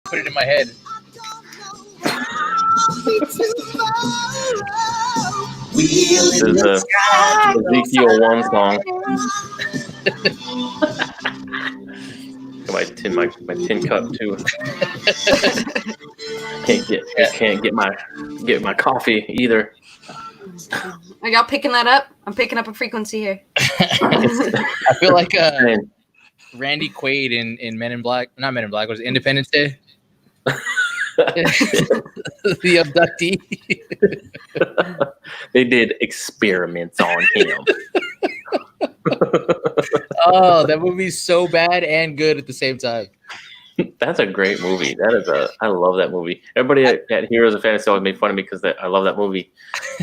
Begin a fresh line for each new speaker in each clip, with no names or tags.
Put it in my head.
This is the Ezekiel 1 song. my tin cup too. Can't get my coffee either.
Are y'all picking that up? I'm picking up a frequency here.
I feel like Randy Quaid in Men in Black. Not Men in Black. Was it Independence Day? The abductee.
They did experiments on him.
Oh, that movie's so bad and good at the same time.
That's a great movie. I love that movie. Everybody at Heroes of Fantasy always made fun of me because I love that movie.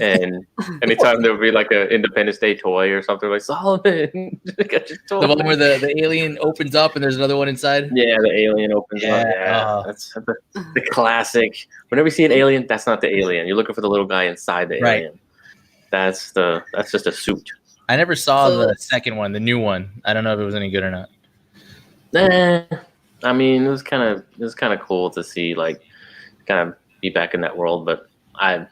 And anytime there would be like an Independence Day toy or something, like Solomon, got your toy.
The one where the alien opens up and there's another one inside.
Yeah, the alien opens up. Yeah, that's the classic. Whenever you see an alien, that's not the alien. You're looking for the little guy inside the alien. That's just a suit.
I never saw the second one, the new one. I don't know if it was any good or not.
I mean, it was kind of cool to see, like, kind of be back in that world, but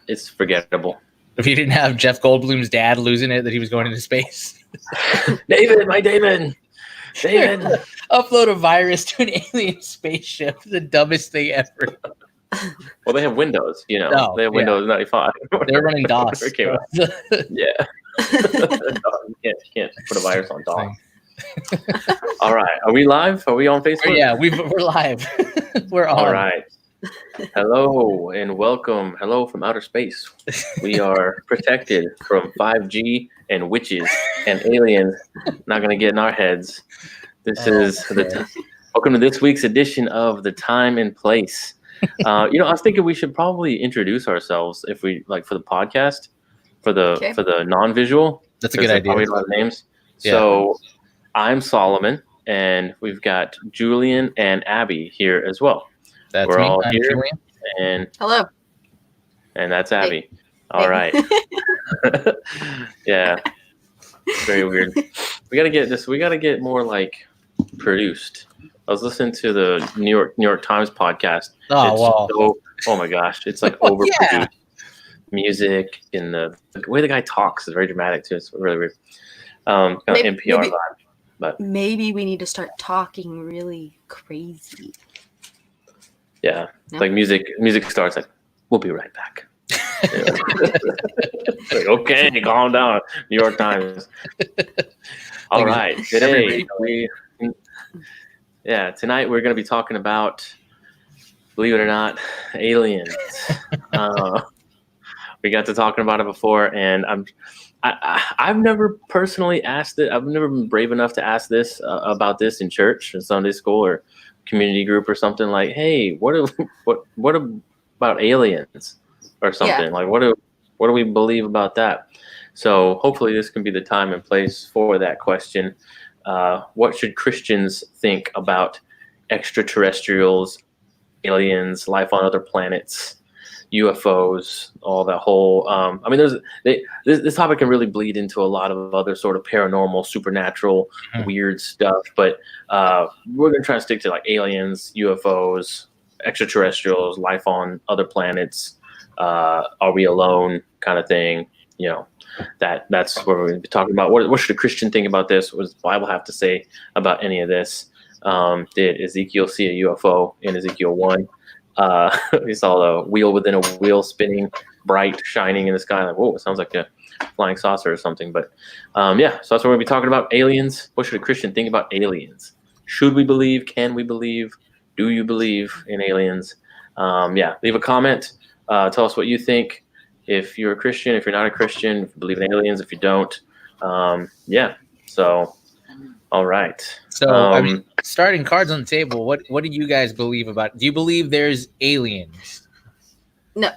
it's forgettable.
If you didn't have Jeff Goldblum's dad losing it that he was going into space.
David.
Upload a virus to an alien spaceship. The dumbest thing ever.
Well, they have Windows, you know. No, they have Windows 95.
They're running DOS.
Yeah. You can't put a virus on DOS. All right. Are we live? Are we on Facebook?
Yeah, we're live. We're on.
All right. Hello and welcome. Hello from outer space. We are protected from 5G and witches and aliens. Not going to get in our heads. This is welcome to this week's edition of The Time and Place. I was thinking we should probably introduce ourselves if we like for the podcast, for the non-visual.
That's a good idea.
Probably a lot of names. Yeah. So I'm Solomon, and we've got Julian and Abby here as well. We're all here. Julian. And
hello.
And that's Abby. Hey. All right. Yeah. Very weird. We gotta get more like produced. I was listening to the New York Times podcast. Oh my gosh, it's like overproduced music, and the way the guy talks is very dramatic too. It's really weird. Kind of NPR vibe. But
maybe we need to start talking really crazy.
Yeah, no? Like music starts like, we'll be right back. Like, okay, calm down, New York Times. All right, today tonight we're going to be talking about, believe it or not, aliens. We got to talking about it before, and I've never personally asked it. I've never been brave enough to ask this about this in church, in Sunday school, or community group, or something like, "Hey, what about aliens?" or something. Yeah. Like, what do we believe about that? So hopefully this can be the time and place for that question. What should Christians think about extraterrestrials, aliens, life on other planets, UFOs, all that whole this topic can really bleed into a lot of other sort of paranormal, supernatural, weird stuff, but we're going to try to stick to like aliens, UFOs, extraterrestrials, life on other planets, are we alone kind of thing. That's what we're going to be talking about. What should a Christian think about this? What does the Bible have to say about any of this? Did Ezekiel see a UFO in Ezekiel 1? We saw the wheel within a wheel spinning, bright, shining in the sky. Like, whoa, it sounds like a flying saucer or something. But so that's what we're going to be talking about. Aliens. What should a Christian think about aliens? Should we believe? Can we believe? Do you believe in aliens? Leave a comment. Tell us what you think. If you're a Christian, if you're not a Christian, if you believe in aliens, if you don't. So, all right.
So, starting cards on the table, what do you guys believe about? Do you believe there's aliens?
No.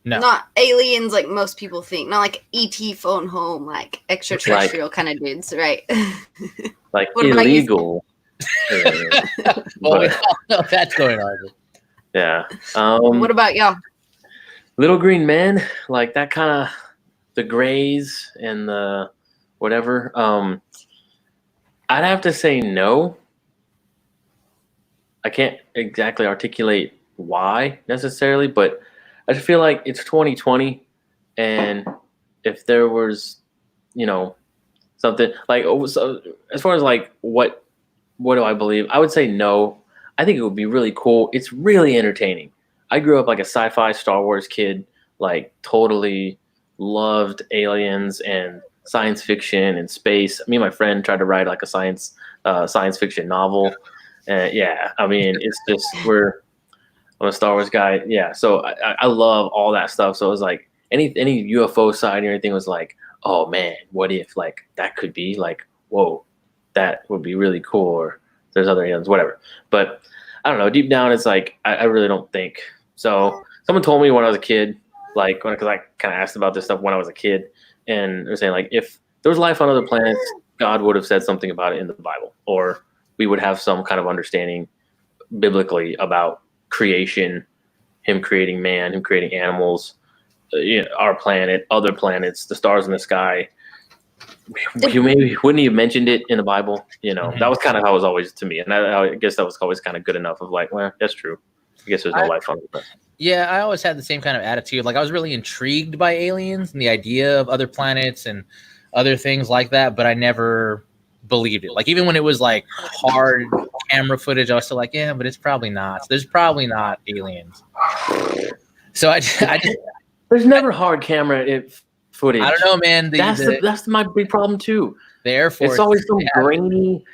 Not aliens like most people think. Not like E.T. phone home, like extraterrestrial kind of dudes, right?
Like illegal.
No, that's going on.
Yeah.
What about y'all?
Little green men, like that kind of the grays and the whatever. I'd have to say no. I can't exactly articulate why necessarily, but I just feel like it's 2020, and if there was, something like, so as far as like what do I believe? I would say no. I think it would be really cool. It's really entertaining. I grew up like a sci-fi Star Wars kid, like totally loved aliens and science fiction and space. Me and my friend tried to write like a science fiction novel. Yeah, I mean, it's just I'm a Star Wars guy. Yeah, so I love all that stuff. So it was like any UFO side or anything was like, oh man, what if like that could be like, whoa, that would be really cool. Or there's other aliens, whatever. But I don't know. Deep down, it's like I really don't think so. Someone told me when I was a kid, like because I kind of asked about this stuff when I was a kid, and they're saying like if there was life on other planets, God would have said something about it in the Bible, or we would have some kind of understanding biblically about creation, him creating man, him creating animals, our planet, other planets, the stars in the sky. You maybe wouldn't have mentioned it in the Bible. That was kind of how it was always to me, and I guess that was always kind of good enough of like, well, that's true. I guess there's no life on it.
Yeah, I always had the same kind of attitude. Like I was really intrigued by aliens and the idea of other planets and other things like that, but I never believed it. Like even when it was like hard camera footage, I was still like, yeah, but it's probably not. There's probably not aliens. So I just
there's never hard camera footage.
I don't know, man.
That's my big problem too.
The Air Force.
It's always some grainy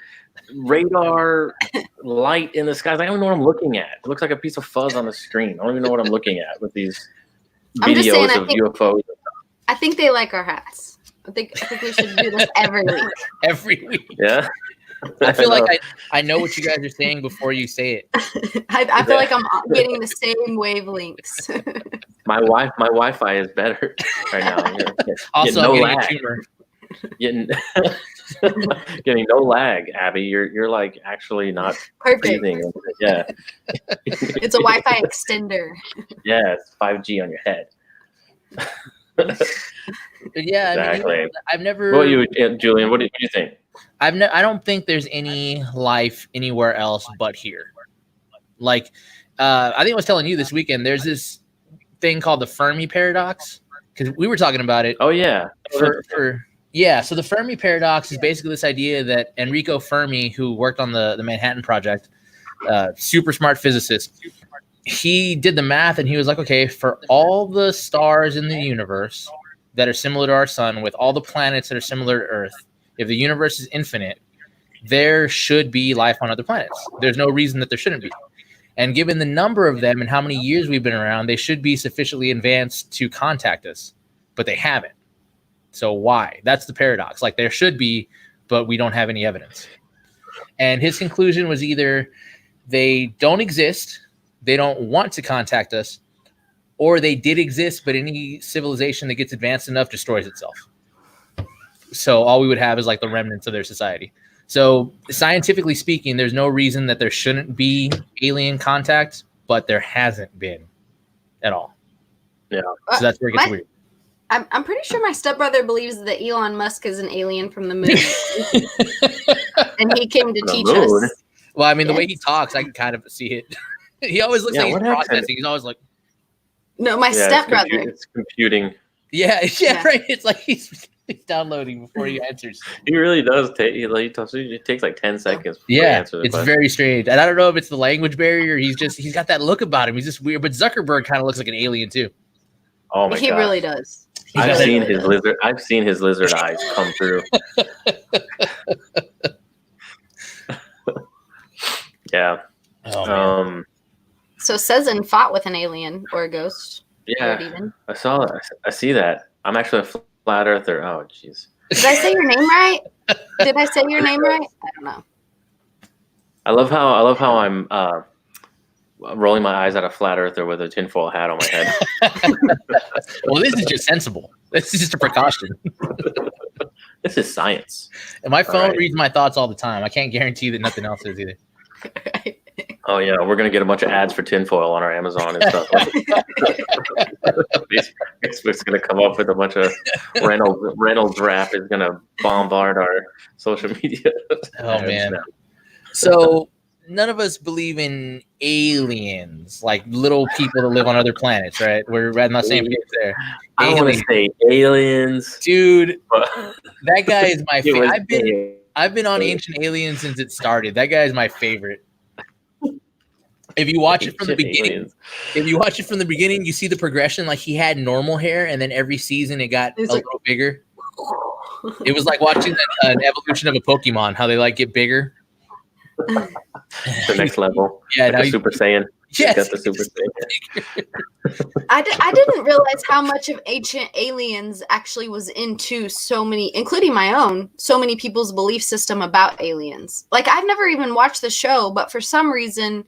radar light in the skies. I don't know what I'm looking at. It looks like a piece of fuzz on the screen. I don't even know what I'm looking at with these videos of UFOs.
I think they like our hats. I think we should do this every week.
Every week.
Yeah.
I feel like I know what you guys are saying before you say it.
I feel like I'm getting the same wavelengths.
My Wi-Fi is better right now.
Also,
no
getting
lag.
a tumor.
Getting no lag, Abby. You're like actually not breathing. Yeah.
It's a Wi-Fi extender.
Yeah, it's 5G on your head.
Yeah,
exactly.
I mean, I've never.
What you, Julian? What do you think?
I don't think there's any life anywhere else but here. Like, I think I was telling you this weekend. There's this thing called the Fermi Paradox because we were talking about it.
Oh yeah.
So the Fermi Paradox is basically this idea that Enrico Fermi, who worked on the Manhattan Project, super smart physicist, he did the math and he was like, okay, for all the stars in the universe that are similar to our sun, with all the planets that are similar to Earth, if the universe is infinite, there should be life on other planets. There's no reason that there shouldn't be. And given the number of them and how many years we've been around, they should be sufficiently advanced to contact us, but they haven't. So why? That's the paradox. Like there should be, but we don't have any evidence. And his conclusion was either they don't exist, they don't want to contact us, or they did exist, but any civilization that gets advanced enough destroys itself. So all we would have is like the remnants of their society. So scientifically speaking, there's no reason that there shouldn't be alien contact, but there hasn't been at all.
Yeah.
So that's where it gets weird.
I'm pretty sure my stepbrother believes that Elon Musk is an alien from the moon. And he came to teach us.
Well, I mean, the way he talks, I can kind of see it. He always looks like he's processing. He's always like,
no, my stepbrother.
It's computing.
Yeah, right. It's like he's downloading before he answers.
He really does take. It takes like 10 seconds.
Yeah, to answer the question. Very strange. And I don't know if it's the language barrier. He's got that look about him. He's just weird. But Zuckerberg kind of looks like an alien too.
Oh my god,
he really does.
I've seen his lizard eyes come through. Yeah.
Oh, man.
So Sezin fought with an alien or a ghost.
Yeah, I saw that. I see that. I'm actually a flat earther. Oh, jeez.
Did I say your name right? Did I say your name right? I don't know.
I love how I'm rolling my eyes at a flat earther with a tinfoil hat on my head.
Well, this is just sensible. This is just a precaution.
This is science.
And my phone reads my thoughts all the time. I can't guarantee that nothing else is either.
Oh yeah, we're gonna get a bunch of ads for tinfoil on our Amazon and stuff. Facebook's gonna come up with a bunch of Reynolds Wrap is gonna bombard our social media.
Oh man. So none of us believe in aliens, like little people that live on other planets, right? We're on the same page there.
I don't want to say aliens,
dude.
but
That guy is my favorite.
favorite.
I've been on Ancient Aliens since it started. That guy is my favorite. If you watch it from the beginning, you see the progression. Like he had normal hair, and then every season it got a little bigger. It was like watching an evolution of a Pokemon, how they like get bigger.
The next level.
Yeah,
like Super Saiyan.
Yes.
Got the Super Saiyan.
I didn't realize how much of Ancient Aliens actually was into so many, including my own, so many people's belief system about aliens. Like I've never even watched the show, but for some reason,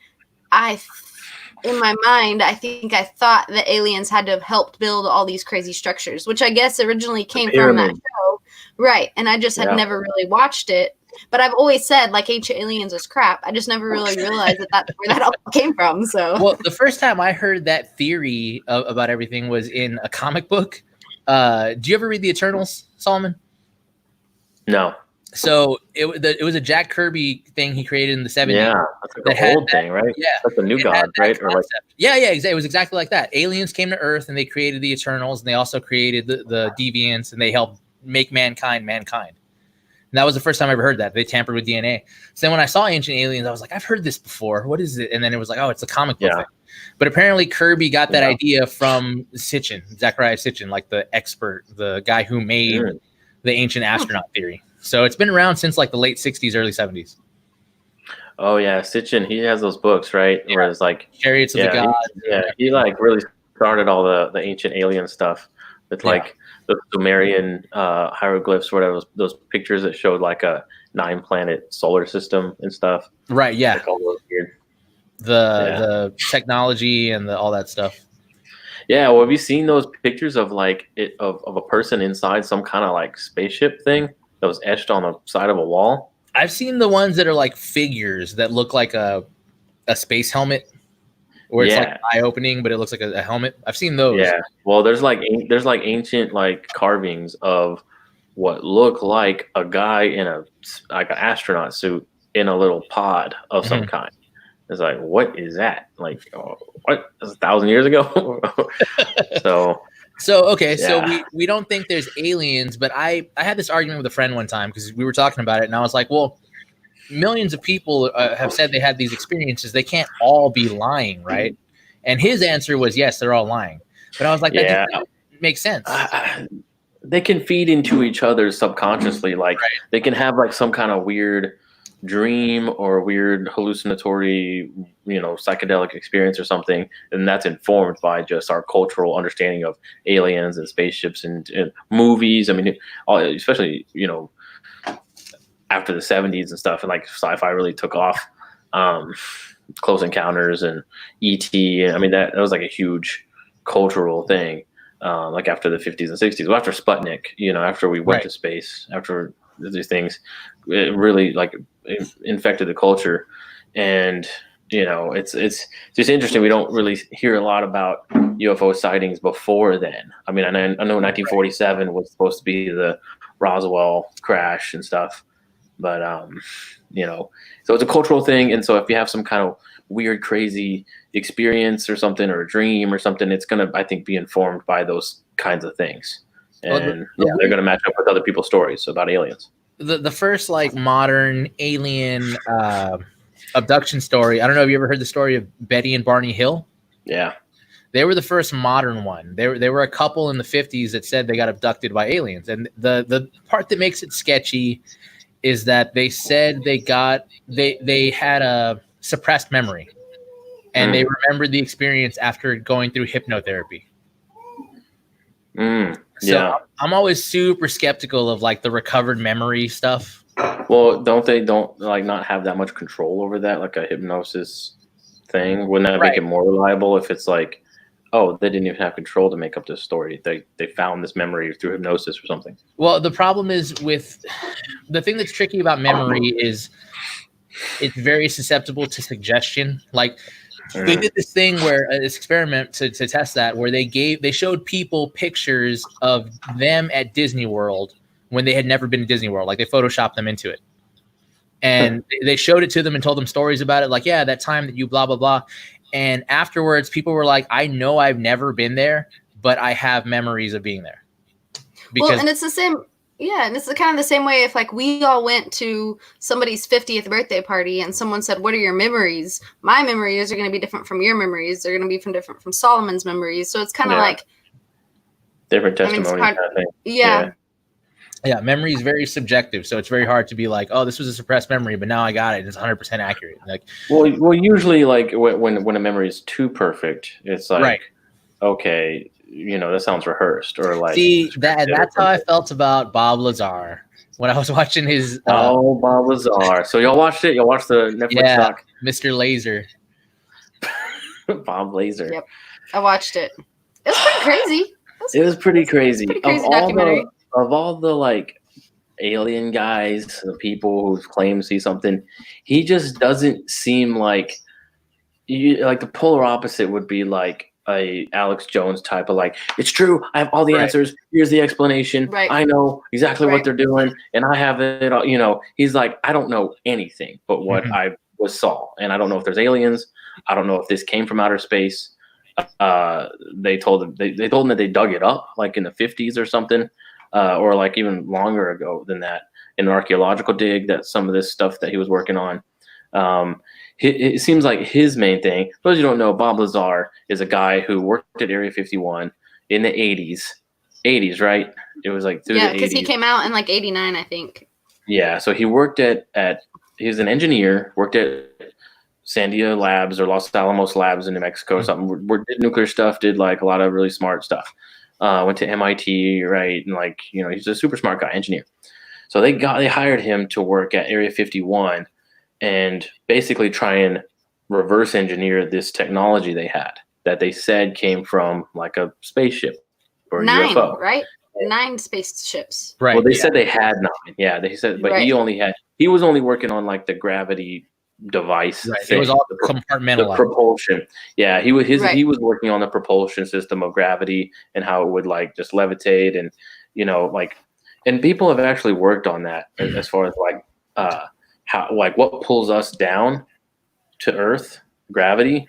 in my mind, I think I thought that aliens had to have helped build all these crazy structures, which I guess originally came from that show. Right. And I just had never really watched it. But I've always said, like, Ancient Aliens is crap. I just never really realized that that's where that all came from. So,
well, the first time I heard that theory about everything was in a comic book. Do you ever read The Eternals, Solomon?
No.
So it was a Jack Kirby thing he created in the 70s.
Yeah, that's like a old thing, right?
Yeah,
that's a new god, right? Or like,
yeah, exactly. It was exactly like that. Aliens came to Earth and they created the Eternals, and they also created the Deviants, and they helped make mankind. And that was the first time I ever heard that. They tampered with DNA. So then when I saw Ancient Aliens, I was like, I've heard this before. What is it? And then it was like, oh, it's a comic book thing. But apparently Kirby got that idea from Zachariah Sitchin, like the expert, the guy who made the ancient astronaut theory. So it's been around since like the late 60s, early 70s.
Oh, yeah. Sitchin, he has those books, right?
Yeah.
Where it's like
Chariots of the Gods.
He like really started all the ancient alien stuff with like the Sumerian hieroglyphs, whatever, those pictures that showed like a 9-planet solar system and stuff.
Right, yeah.
Like all those weird.
The technology and all that stuff.
Yeah, well, have you seen those pictures of like of a person inside some kind of like spaceship thing that was etched on the side of a wall?
I've seen the ones that are like figures that look like a space helmet, where it's like eye-opening, but it looks like a helmet. I've seen those.
Yeah, well, there's like ancient like carvings of what look like a guy in an astronaut suit in a little pod of some kind. It's like, what is that? Like, what? That's 1,000 years ago. So we don't think there's aliens, but I had this argument with a friend one time because we were talking about it, and I was like, well, millions of people have said they had these experiences. They can't all be lying, right? And his answer was, yes, they're all lying. But I was like, that doesn't make sense. They can feed into each other subconsciously. Like they can have like some kind of weird dream or weird hallucinatory, psychedelic experience or something, and that's informed by just our cultural understanding of aliens and spaceships and movies. I mean, especially after the 70s and stuff, and like sci-fi really took off. Close Encounters and E.T. I mean, that was like a huge cultural thing. Like after the 50s and 60s, well, after Sputnik, after we went to space, after these things, it really like infected the culture. And it's just interesting. We don't really hear a lot about UFO sightings before then. I mean, I know 1947 was supposed to be the Roswell crash and stuff, but so it's a cultural thing. And so if you have some kind of weird, crazy experience or something, or a dream or something, it's going to, I think, be informed by those kinds of things. And they're going to match up with other people's stories about aliens.
The first like modern alien abduction story. I don't know if you ever heard the story of Betty and Barney Hill.
Yeah.
They were the first modern one. They were a couple in the 50s that said they got abducted by aliens. And the part that makes it sketchy is that they said they had a suppressed memory, and they remembered the experience after going through hypnotherapy. So I'm always super skeptical of like the recovered memory stuff.
Well, don't like not have that much control over that, like a hypnosis thing? Wouldn't that make it more reliable if it's like, oh, they didn't even have control to make up this story. They found this memory through hypnosis or something. Well,
the problem is with the thing that's tricky about memory is it's very susceptible to suggestion. Like they did this thing where this experiment to test that, where they showed people pictures of them at Disney World when they had never been to Disney World. Like they photoshopped them into it. And they showed it to them and told them stories about it. Like, yeah, that time that you blah, blah, blah. And afterwards, people were like, I know I've never been there, but I have memories of being there.
Well, and it's the same. Yeah, and it's kind of the same way if like we all went to somebody's 50th birthday party and someone said, "What are your memories?" My memories are going to be different from your memories. They're going to be different from Solomon's memories. So it's kind of like
different testimony kind of thing.
Yeah.
Yeah, memory is very subjective, so it's very hard to be like, "Oh, this was a suppressed memory, but now I got it. And it's 100% accurate." Like,
well, usually like when a memory is too perfect, it's like,
right.
Okay, that sounds rehearsed, or like.
See, that's how I felt about Bob Lazar when I was watching his.
Bob Lazar. So y'all watched it? Y'all watched the Netflix doc?
Mr. Laser.
Bob Lazar.
Yep, I watched it. It was pretty crazy.
It was pretty crazy.
Pretty crazy documentary.
Of all the like alien guys, the people who claim to see something, he just doesn't seem like like the polar opposite would be like a Alex Jones type of like, it's true, I have all the answers, here's the explanation, I know exactly what they're doing, and I have it all. He's like, I don't know anything but what I saw, and I don't know if there's aliens, I don't know if this came from outer space. They told him that they dug it up like in the 50s or something, or like even longer ago than that, in an archaeological dig, that some of this stuff that he was working on. It seems like his main thing, for those you don't know, Bob Lazar is a guy who worked at Area 51 in the 80s, right? It was like through the 80s. Yeah,
because he came out in like 89, I think.
Yeah, so he worked he was an engineer, worked at Sandia Labs or Los Alamos Labs in New Mexico or something, did nuclear stuff, did like a lot of really smart stuff. Went to MIT, right? And like, he's a super smart guy, engineer. So they hired him to work at Area 51 and basically try and reverse engineer this technology they had that they said came from like a spaceship or a UFO.
Right? 9 spaceships.
Right. Well, they said they had 9. Yeah, they said, but he was only working on like the gravity device.
Right. It was all compartmentalized.
The propulsion. Yeah, he was working on the propulsion system of gravity and how it would like just levitate and and people have actually worked on that as far as like how like what pulls us down to Earth, gravity.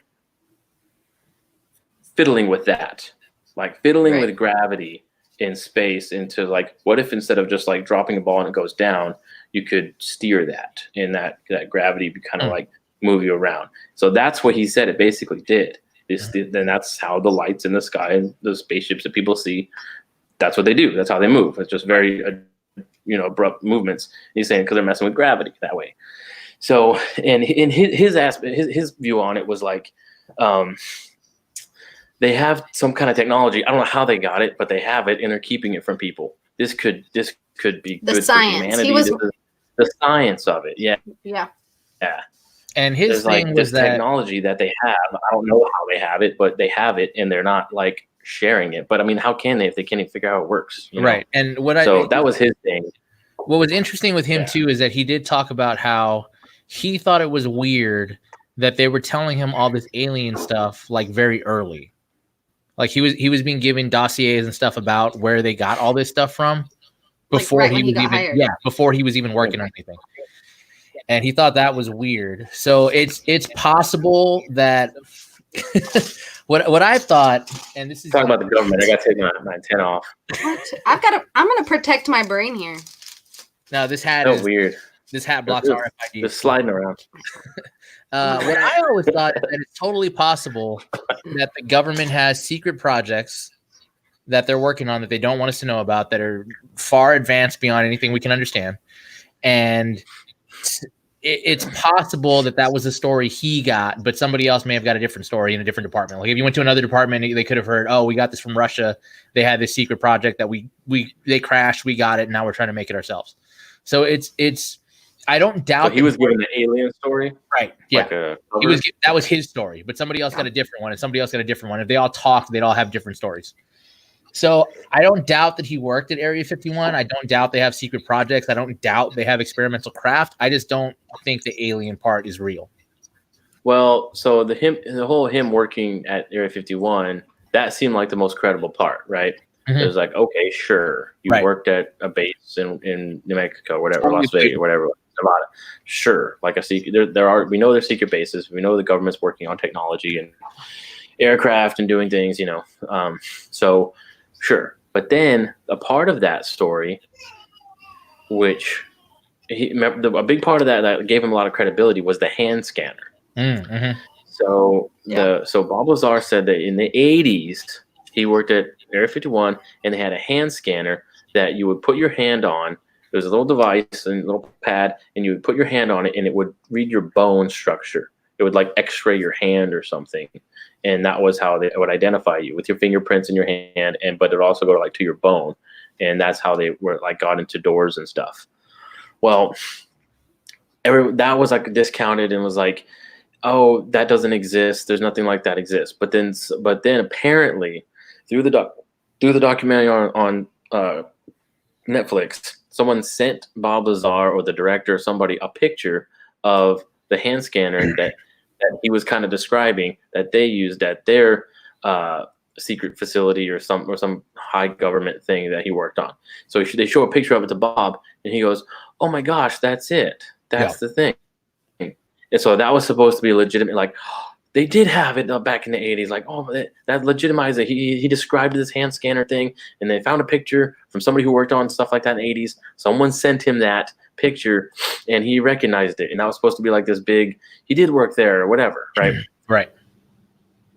Fiddling with that, like fiddling with gravity in space into like, what if instead of just like dropping a ball and it goes down, you could steer that and that gravity kind of like move you around. So that's what he said it basically did. Then that's how the lights in the sky and the spaceships that people see, that's what they do. That's how they move. It's just very abrupt movements. He's saying because they're messing with gravity that way. So, and in his aspect, his view on it was like, they have some kind of technology. I don't know how they got it, but they have it and they're keeping it from people. This could be
the
good
science.
for humanity. The science of it. Yeah.
And his thing was that
technology that they have, I don't know how they have it, but they have it and they're not like sharing it. But I mean, how can they if they can't even figure out how it works?
Right. And
that was his thing.
What was interesting with him too is that he did talk about how he thought it was weird that they were telling him all this alien stuff like very early. Like he was being given dossiers and stuff about where they got all this stuff from before
like
before he was even working on anything. And he thought that was weird. So it's possible that what I thought, and this is
talking about the government. I got to take my antenna off.
I'm gonna protect my brain here.
No, this hat is
weird.
This hat blocks RFID.
Just sliding around.
What I always thought is that it's totally possible that the government has secret projects that they're working on that they don't want us to know about that are far advanced beyond anything we can understand. And it's possible that was a story he got, but somebody else may have got a different story in a different department. Like if you went to another department, they could have heard, oh, we got this from Russia. They had this secret project that they crashed. We got it. And now we're trying to make it ourselves. So it's, I don't doubt.
So he was given the alien story,
right? Yeah, that was his story, but somebody else got a different one, and somebody else got a different one. If they all talked, they'd all have different stories. So I don't doubt that he worked at Area 51. I don't doubt they have secret projects. I don't doubt they have experimental craft. I just don't think the alien part is real.
Well, so the whole him working at Area 51, that seemed like the most credible part, right? Mm-hmm. It was like, okay, sure, you worked at a base in New Mexico, whatever, Las Vegas, whatever. Nevada. Sure, like a secret. There are. We know there's secret bases. We know the government's working on technology and aircraft and doing things. So sure. But then a part of that story, which a big part of that gave him a lot of credibility, was the hand scanner.
Mm-hmm.
So Bob Lazar said that in the 80s he worked at Area 51 and they had a hand scanner that you would put your hand on. It was a little device and a little pad, and you would put your hand on it and it would read your bone structure. It would like x-ray your hand or something. And that was how they would identify you, with your fingerprints in your hand, but it would also go like to your bone. And that's how they were like got into doors and stuff. Well, that was like discounted and was like, oh, that doesn't exist. There's nothing like that exists. But then apparently through the documentary on Netflix, someone sent Bob Lazar or the director or somebody a picture of the hand scanner that he was kind of describing that they used at their secret facility or some high government thing that he worked on. So they show a picture of it to Bob, and he goes, "Oh my gosh, that's it. That's the thing." And so that was supposed to be legitimate. Like, they did have it back in the 80s. Like, oh, that legitimized it. He described this hand scanner thing, and they found a picture from somebody who worked on stuff like that in the 80s. Someone sent him that picture, and he recognized it. And that was supposed to be like this big, he did work there or whatever, right?
Right.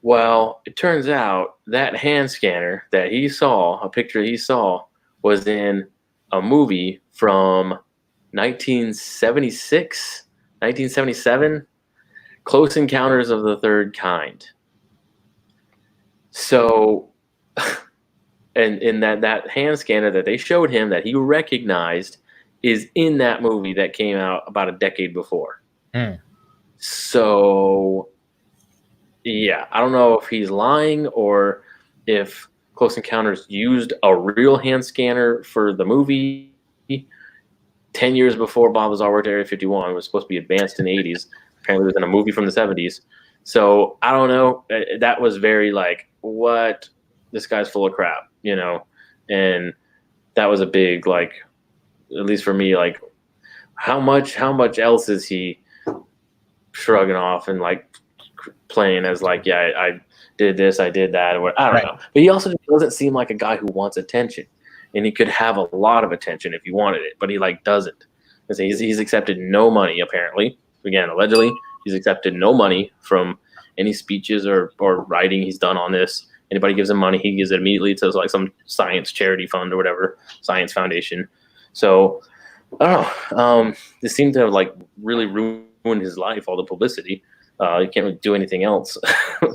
Well, it turns out that hand scanner that he saw, a picture he saw, was in a movie from 1976, 1977, Close Encounters of the Third Kind. So, and in that hand scanner that they showed him that he recognized is in that movie that came out about a decade before. So, yeah, I don't know if he's lying or if Close Encounters used a real hand scanner for the movie 10 years before Bob Lazar worked at Area 51. It was supposed to be advanced in the 80s. Apparently it was in a movie from the 70s. So I don't know. That was very like, what? This guy's full of crap, And that was a big, like, at least for me, like, how much else is he shrugging off and like playing as like, yeah, I did this, I did that, or I don't know. But he also doesn't seem like a guy who wants attention, and he could have a lot of attention if he wanted it, but he like doesn't. And so he's accepted no money apparently. Again, allegedly, he's accepted no money from any speeches or writing he's done on this. Anybody gives him money, he gives it immediately to like some science charity fund or whatever, science foundation. So I don't know. This seemed to have like really ruined his life, all the publicity. You can't really do anything else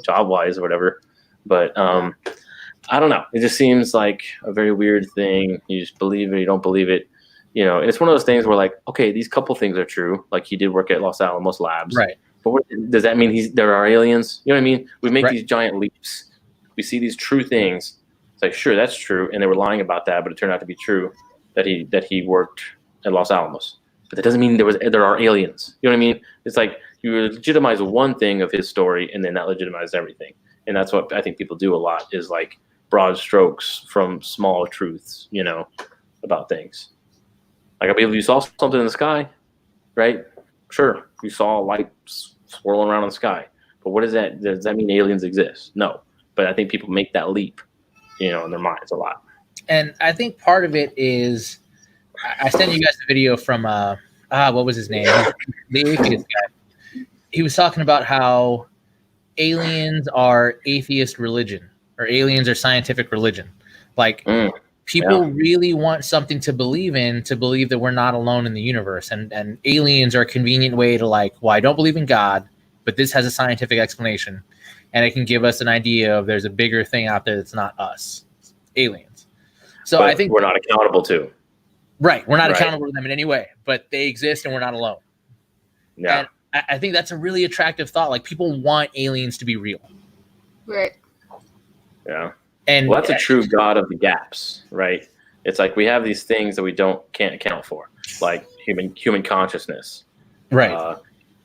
job wise or whatever. But I don't know. It just seems like a very weird thing. You just believe it, you don't believe it. And it's one of those things where like, okay, these couple things are true. Like he did work at Los Alamos Labs.
Right.
But does that mean there are aliens? You know what I mean? We make these giant leaps. We see these true things. It's like, sure, that's true. And they were lying about that, but it turned out to be true that he worked at Los Alamos. But that doesn't mean there are aliens. You know what I mean? It's like you legitimize one thing of his story, and then that legitimizes everything. And that's what I think people do a lot, is like broad strokes from small truths, about things. Like I believe you saw something in the sky, right? Sure, you saw a light swirling around in the sky. But what is that? Does that mean aliens exist? No. But I think people make that leap, in their minds a lot.
And I think part of it is, I sent you guys the video from, what was his name? The atheist guy. He was talking about how aliens are atheist religion, or aliens are scientific religion. Like, people really want something to believe in, to believe that we're not alone in the universe. And aliens are a convenient way to like, well, I don't believe in God, but this has a scientific explanation. And it can give us an idea of there's a bigger thing out there that's not us, aliens. So
but
I think
we're not accountable to.
Right. We're not accountable to them in any way, but they exist and we're not alone.
Yeah.
And I think that's a really attractive thought. Like, people want aliens to be real.
Right.
Yeah.
And
that's a true God of the gaps, right? It's like we have these things that we can't account for, like human consciousness.
Right.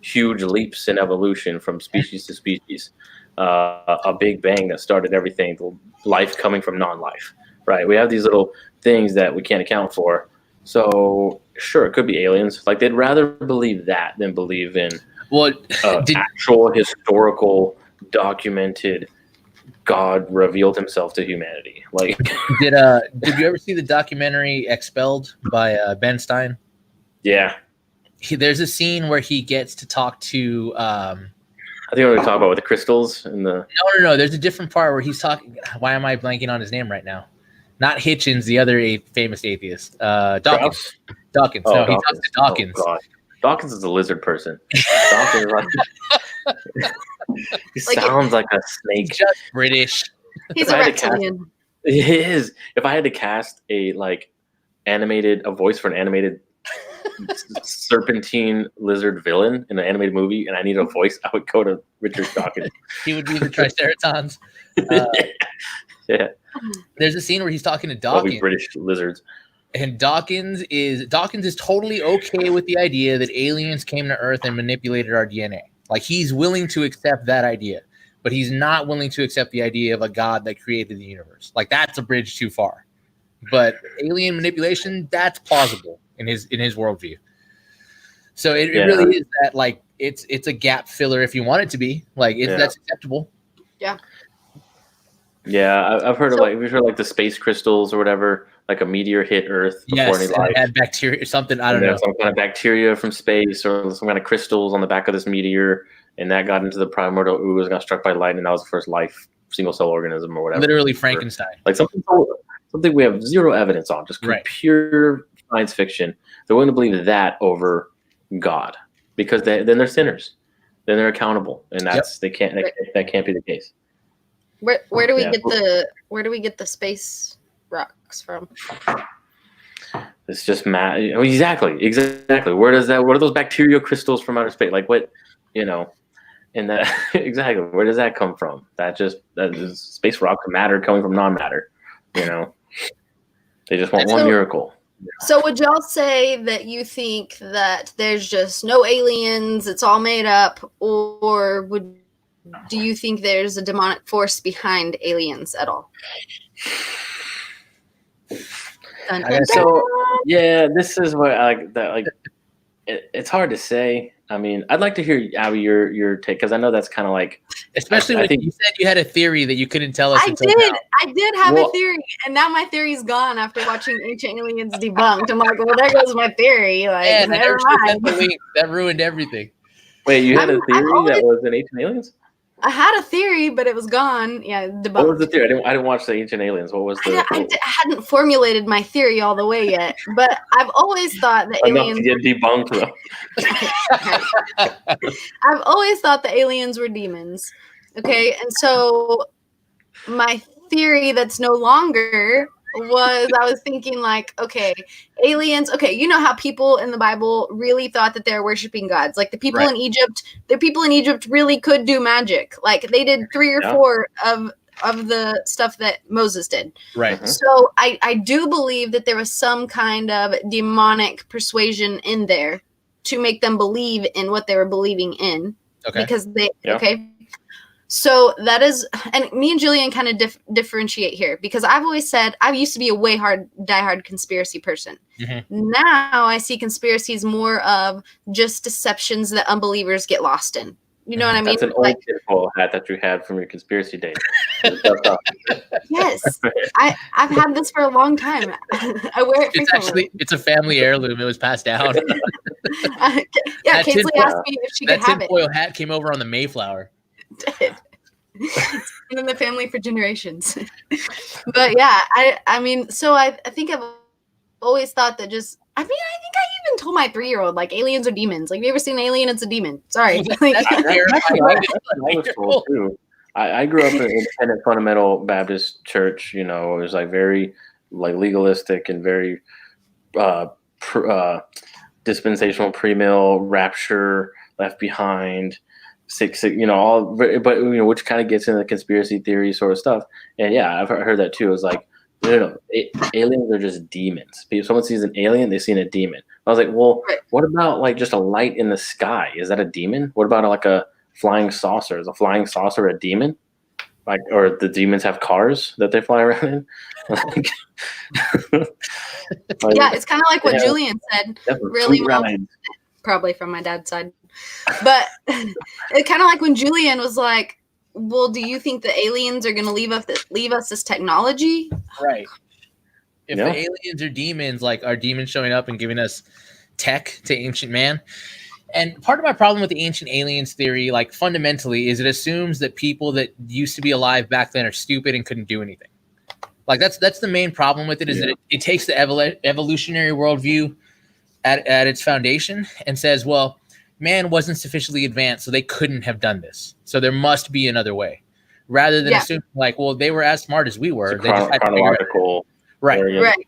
Huge leaps in evolution from species to species. A big bang that started everything, life coming from non-life, right? We have these little things that we can't account for. So sure, it could be aliens. Like they'd rather believe that than believe in actual historical documented God revealed himself to humanity. Like,
did you ever see the documentary Expelled by Ben Stein?
Yeah.
There's a scene where he gets to talk to.
I think we're going to talk about with the crystals and the.
No. There's a different part where he's talking. Why am I blanking on his name right now? Not Hitchens, the other famous atheist. Dawkins. Dawkins.
Oh,
no,
Dawkins.
He talks to Dawkins.
Oh, God. Dawkins is a lizard person. Dawkins he sounds like a snake.
He's just British.
He's a reptilian.
He is. If I had to cast a voice for an animated serpentine lizard villain in an animated movie, and I need a voice, I would go to Richard Dawkins.
He would be the Triceratons.
Yeah.
There's a scene where he's talking to Dawkins.
British lizards.
And Dawkins is totally okay with the idea that aliens came to Earth and manipulated our DNA. Like, he's willing to accept that idea, but he's not willing to accept the idea of a God that created the universe. Like, that's a bridge too far. But alien manipulation, that's plausible in his worldview. So it really is that, like, it's a gap filler if you want it to be. Like, that's acceptable.
Yeah.
Yeah, I've heard of the space crystals or whatever. Like a meteor hit Earth before any life.
Had bacteria or something. I don't know.
Some kind of bacteria from space or some kind of crystals on the back of this meteor, and that got into the primordial ooze, got struck by lightning. That was the first life single cell organism or whatever.
Literally Frankenstein.
Like something we have zero evidence on, just pure science fiction. They're willing to believe that over God because then they're sinners, then they're accountable, and that can't be the case.
Where do we get the space rocks from?
It's just mad. Exactly. What are those bacterial crystals from outer space? Like what, and that exactly. Where does that come from? That is space rock, matter coming from non-matter. They just want one miracle.
So would y'all say that you think that there's just no aliens, it's all made up, or do you think there's a demonic force behind aliens at all? Dun, dun,
so yeah, this is what I like. That like, it's hard to say. I mean, I'd like to hear Abby your take because I know that's kind of like,
especially when you said you had a theory that you couldn't tell us.
I did have a theory, and now my theory's gone after watching Ancient Aliens Debunked. I'm like, well, there goes my theory. Like, never mind.
That ruined everything.
Wait, you had a theory that was in Ancient Aliens?
I had a theory, but it was gone. Yeah, debunked.
What was the theory? I didn't watch the Ancient Aliens. What was the?
I hadn't formulated my theory all the way yet, but I've always thought that aliens
to get debunked though.
I've always thought the aliens were demons. Okay, and so my theory that's no longer I was thinking like, okay, aliens. Okay, you know how people in the Bible really thought that they're worshiping gods. Like the people in Egypt, the people in Egypt really could do magic. Like they did 3 or 4 of the stuff that Moses did.
Right.
Mm-hmm.
So I do believe that there was some kind of demonic persuasion in there to make them believe in what they were believing in.
Okay.
Because okay. So that is, and me and Julian kind of differentiate here because I've always said I used to be a diehard conspiracy person. Mm-hmm. Now I see conspiracies more of just deceptions that unbelievers get lost in. You know what I mean?
That's an old tinfoil hat that you had from your conspiracy days.
Yes, I've had this for a long time. I wear it frequently.
It's a family heirloom. It was passed down.
Kingsley asked me if she could have it. That
tinfoil hat came over on the Mayflower.
It's been in the family for generations. But yeah, I mean, so I think I've always thought that I think I even told my 3-year-old like aliens are demons. Like, have you ever seen an alien? It's a demon. Sorry.
I grew up in an independent fundamental Baptist church. It was like very like legalistic and very dispensational premill, rapture, left behind. Six, all, but which kind of gets into the conspiracy theory sort of stuff. And yeah, I've heard that too. It was like, aliens are just demons. If someone sees an alien, they've seen a demon. I was like, well, what about like just a light in the sky? Is that a demon? What about like a flying saucer? Is a flying saucer a demon? Like, or the demons have cars that they fly around in. Like,
Yeah, it's kind of like what Julian said. Really, probably from my dad's side, but it's kind of like when Julian was like, "Well, do you think the aliens are going to leave us this technology?"
Right. If the aliens are demons, like, are demons showing up and giving us tech to ancient man? And part of my problem with the ancient aliens theory, like, fundamentally, is it assumes that people that used to be alive back then are stupid and couldn't do anything. Like, that's the main problem with it, is that it takes the evolutionary worldview at its foundation and says, well, man wasn't sufficiently advanced, so they couldn't have done this. So there must be another way. Rather than assuming, like, well, they were as smart as we were. They just had to figure it out. Right.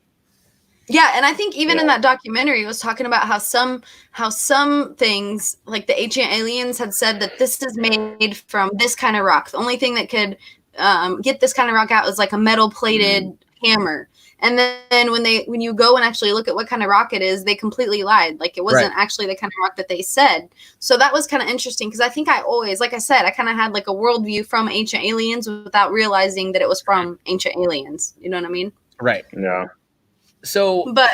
Yeah, and I think even in that documentary, it was talking about how some things, like the ancient aliens had said that this is made from this kind of rock. The only thing that could get this kind of rock out is like a metal-plated hammer. And then when you go and actually look at what kind of rock it is, they completely lied. Like, it wasn't actually the kind of rock that they said. So that was kind of interesting, because I think I always, like I said, I kind of had like a worldview from ancient aliens without realizing that it was from ancient aliens. You know what I mean?
Right.
Yeah.
So,
but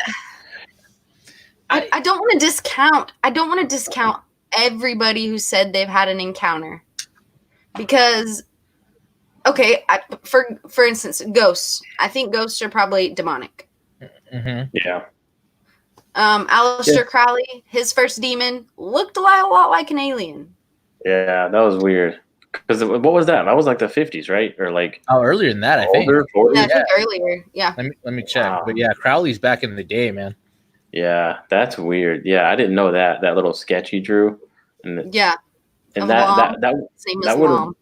I don't want to discount. I don't want to discount everybody who said they've had an encounter, because, okay, for instance, ghosts. I think ghosts are probably demonic.
Mm-hmm.
Yeah.
Aleister Crowley, his first demon looked a lot like an alien.
Yeah, that was weird. Because what was that? That was like the 50s, right? Or like
earlier than that, I think.
40s?
Yeah, I think earlier. Yeah.
Let me check. Wow. But yeah, Crowley's back in the day, man.
Yeah, that's weird. Yeah, I didn't know that little sketch he drew. And
yeah.
And that
same
that
as Lam.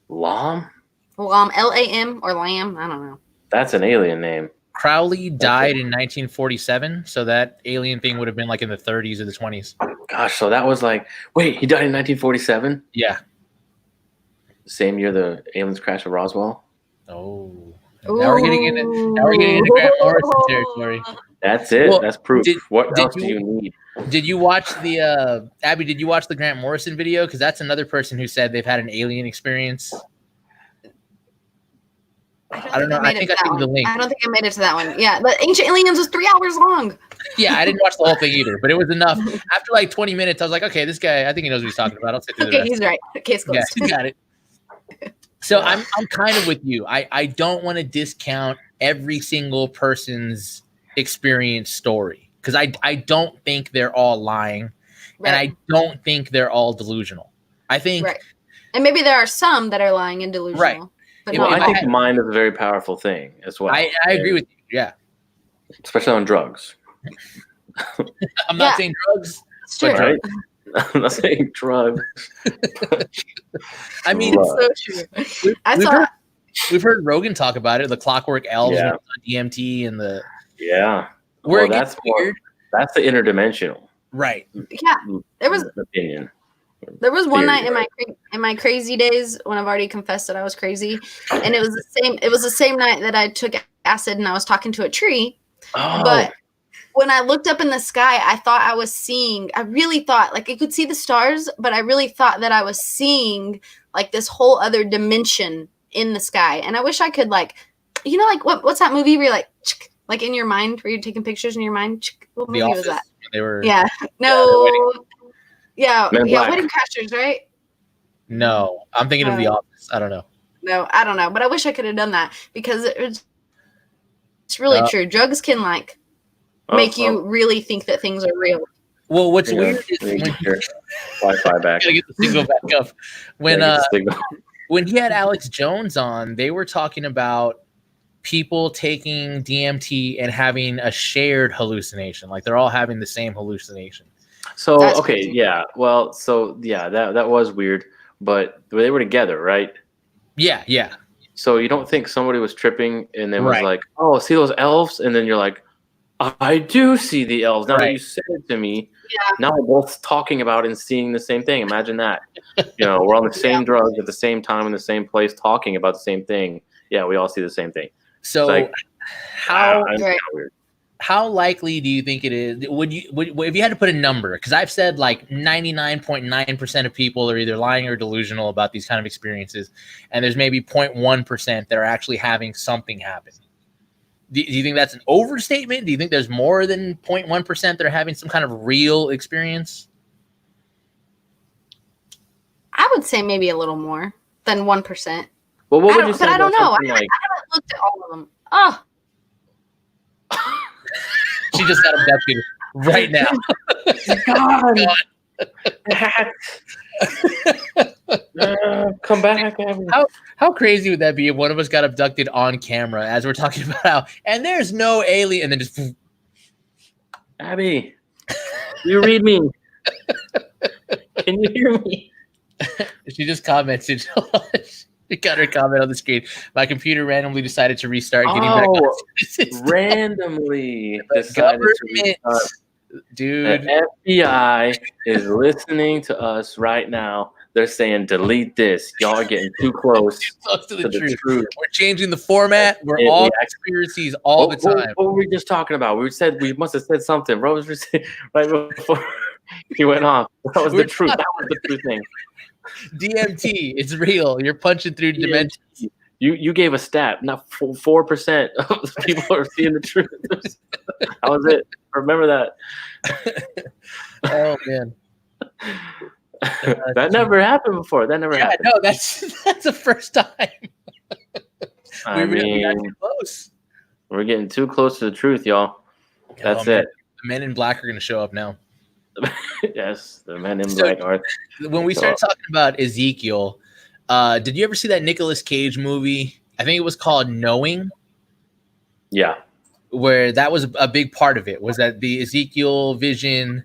Lam?
Lam, Lam or Lamb, I don't know.
That's an alien name.
Crowley died in 1947, so that alien thing would have been like in the 30s or the 20s.
Gosh, so that was like, wait, he died in 1947?
Yeah.
Same year the aliens crashed at Roswell.
Oh, now we're getting into Grant Morrison territory.
That's it. Well, that's proof. What else do you need?
Did you watch the Abby? Did you watch the Grant Morrison video? Because that's another person who said they've had an alien experience. I don't know. I think I think the link.
I don't think I made it to that one. Yeah, but Ancient Aliens was 3 hours long.
Yeah, I didn't watch the whole thing either, but it was enough. After like 20 minutes, I was like, okay, this guy, I think he knows what he's talking about. I'll sit through the rest.
He's right. Case closed.
Yeah, he got it. So I'm kind of with you. I don't want to discount every single person's experience story, because I don't think they're all lying, and I don't think they're all delusional. I think,
and maybe there are some that are lying and delusional.
Right.
But
I think mind is a very powerful thing as well.
I agree with you. Yeah.
Especially on drugs.
I'm not saying drugs.
It's true.
Right? I'm not saying drugs.
I mean, it's so true. We've heard Rogan talk about it. The clockwork elves on DMT and the
Well, that's weird. That's the interdimensional.
Right.
Yeah. There was
opinion.
There was one night in my crazy days when I've already confessed that I was crazy, and it was the same night that I took acid and I was talking to a tree.
Oh.
But when I looked up in the sky, I really thought, like, I could see the stars, but I really thought that I was seeing like this whole other dimension in the sky. And I wish I could, like, you know, like what's that movie where you're like in your mind, where you're taking pictures in your mind? What movie was that?
They were
Wedding Crashers, right?
No, I'm thinking of The Office. I don't know.
No, I don't know, but I wish I could have done that, because it's really true. Drugs can make you really think that things are real.
Well, what's weird is
Wi-Fi back.
Gotta get the signal back up. When he had Alex Jones on, they were talking about people taking DMT and having a shared hallucination, like they're all having the same hallucination.
So that was weird, but they were together, right?
Yeah.
So you don't think somebody was tripping and then was like, "Oh, see those elves?" And then you're like, "I do see the elves." Now that you said it to me, now we're both talking about and seeing the same thing. Imagine that. We're on the same drugs at the same time in the same place, talking about the same thing. Yeah, we all see the same thing.
So
like,
how
weird.
how likely do you think it is? Would if you had to put a number? Because I've said like 99.9% of people are either lying or delusional about these kind of experiences, and there's maybe 0.1% that are actually having something happen. Do you think that's an overstatement? Do you think there's more than 0.1% that are having some kind of real experience?
I would say maybe a little more than 1%.
Well, what would you say?
But I don't know. I
Like,
haven't looked at all of them. Oh,
She just got abducted right now.
God. Come back.
How crazy would that be if one of us got abducted on camera as we're talking about how, and there's no alien, and then just
Abby, you read me? Can you hear me?
she just commented. She got her comment on the screen. My computer randomly decided to restart. Getting back on
randomly
the
decided to
government,
restart.
dude.
The FBI is listening to us right now. They're saying, delete this. Y'all are getting too close
Close to the
to
truth.
the truth.
We're changing the format. We're
Yeah,
all
yeah.
conspiracies all the time.
What were we just talking about? We said we must have said something. Rose was right before he went off. That was the truth. That was the true thing.
DMT, it's real. You're punching through dimensions.
You gave a stat. Not 4% of the people are seeing the truth. That was it. Remember that.
Oh man.
That never happened before. That never happened.
No, that's the first time.
I
we got
mean,
too close.
we're getting too close to the truth, y'all. That's it.
The men in black are going to show up now.
Yes, the men in black are.
When we started talking about Ezekiel, did you ever see that Nicolas Cage movie? I think it was called Knowing.
Yeah.
Where that was a big part of it, was that the Ezekiel vision.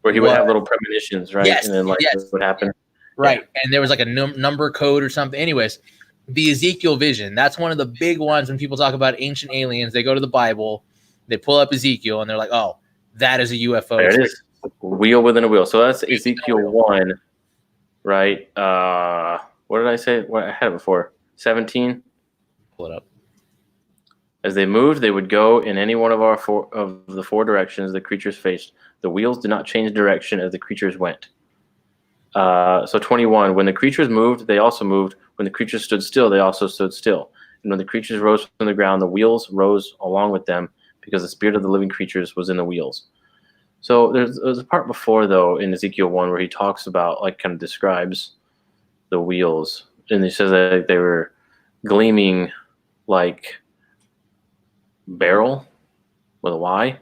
Where he would have little premonitions, right?
Yes,
and then this would happen.
Right. Yeah. And there was like a number code or something. Anyways, the Ezekiel vision, that's one of the big ones when people talk about ancient aliens. They go to the Bible, they pull up Ezekiel, and they're like, oh, that is a UFO.
There it is. Wheel within a wheel. So that's Ezekiel 1, right? What did I say? What I had it before? 17.
Pull it up.
As they moved, they would go in any one of the four directions the creatures faced. The wheels did not change direction as the creatures went. So 21. When the creatures moved, they also moved. When the creatures stood still, they also stood still. And when the creatures rose from the ground, the wheels rose along with them, because the spirit of the living creatures was in the wheels. So there's a part before, though, in Ezekiel 1 where he talks about, like, kind of describes the wheels. And he says that they were gleaming like barrel with a Y.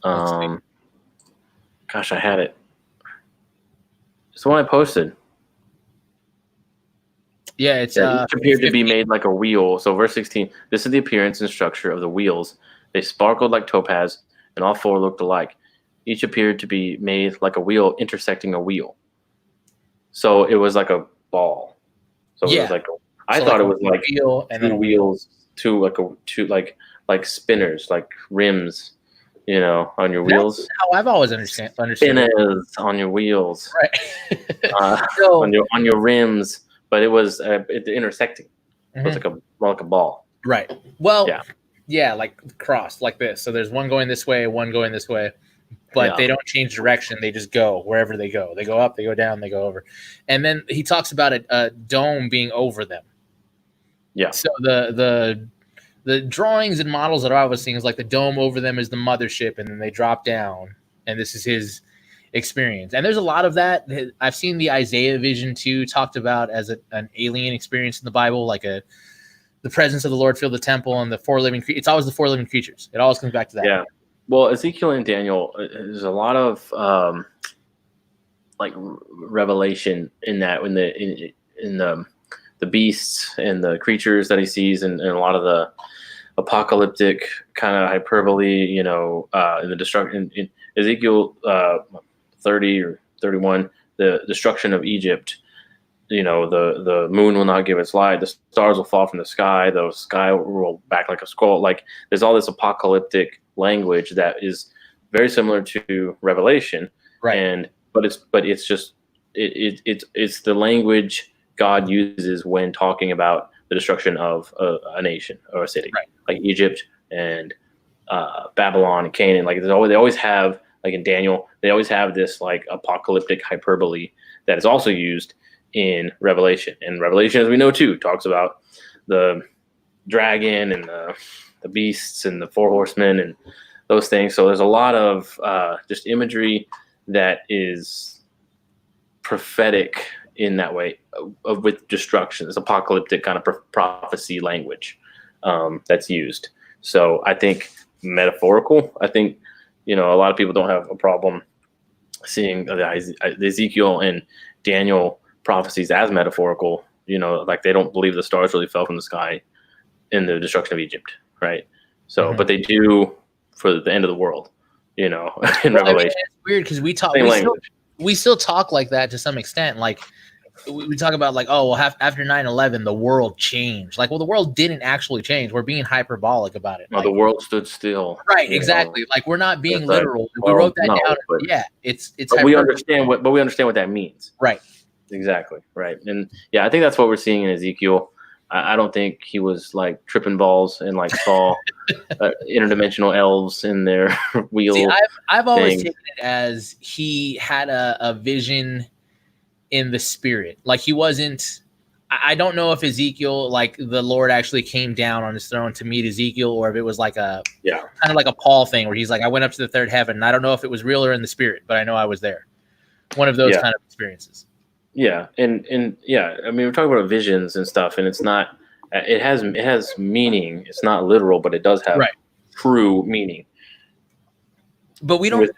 Gosh, I had it. It's the one I posted.
Yeah, it's
each appeared to be made like a wheel. So verse 16, this is the appearance and structure of the wheels. They sparkled like topaz, and all four looked alike. Each appeared to be made like a wheel intersecting a wheel. So it was like a ball. So it was like I thought it was like
wheel and then
wheels, two like spinners, like rims, you know, on your wheels.
That's how I've always understood.
Spinners on your wheels,
right?
on your rims. But it was intersecting. It was like a ball.
Right. Well, yeah, like crossed like this. So there's one going this way, one going this way, but they don't change direction. They just go wherever they go. They go up, they go down, they go over. And then he talks about a dome being over them.
Yeah.
So the drawings and models that I was seeing is like the dome over them is the mothership, and then they drop down, and this is his experience. And there's a lot of that. I've seen the Isaiah vision too, talked about as an alien experience in the Bible, like the presence of the Lord filled the temple and the four living creatures. It's always the four living creatures. It always comes back to that.
Yeah. Well, Ezekiel and Daniel, there's a lot of like revelation in that, in the beasts and the creatures that he sees, and a lot of the apocalyptic kind of hyperbole, you know, in the destruction in Ezekiel 30 or 31, the destruction of Egypt. You know, the moon will not give its light, the stars will fall from the sky, the sky will roll back like a skull. Like, there's all this apocalyptic language that is very similar to Revelation,
right?
But it's just it's the language God uses when talking about the destruction of a nation or a city,
right?
Like Egypt and Babylon and Canaan. Like they always have, like in Daniel, they always have this like apocalyptic hyperbole that is also used in Revelation. And Revelation, as we know too, talks about the dragon and the beasts and the four horsemen and those things. So there's a lot of just imagery that is prophetic in that way, with destruction. It's apocalyptic kind of prophecy language that's used. So I think metaphorical. I think, a lot of people don't have a problem seeing the Ezekiel and Daniel prophecies as metaphorical. Like they don't believe the stars really fell from the sky in the destruction of Egypt, right? So, but they do for the end of the world, in Revelation.
It's weird because we still talk like that to some extent. Like we talk about like, oh, well, after 9/11, the world changed. Like, well, the world didn't actually change. We're being hyperbolic about it.
No, the world stood still.
Right, exactly. Like we're not being literal. We wrote that down. Yeah, it's.
But we understand what that means.
Right.
Exactly. Right. And yeah, I think that's what we're seeing in Ezekiel. I don't think he was like tripping balls and like saw interdimensional elves in their wheels.
See, I've always taken it as he had a vision in the spirit. Like he wasn't. I don't know if Ezekiel, like the Lord actually came down on his throne to meet Ezekiel, or if it was like kind of like a Paul thing where he's like, I went up to the third heaven. And I don't know if it was real or in the spirit, but I know I was there. One of those kind of experiences.
Yeah, and yeah, I mean, we're talking about visions and stuff, and it's not. It has meaning. It's not literal, but it does have true meaning.
But we don't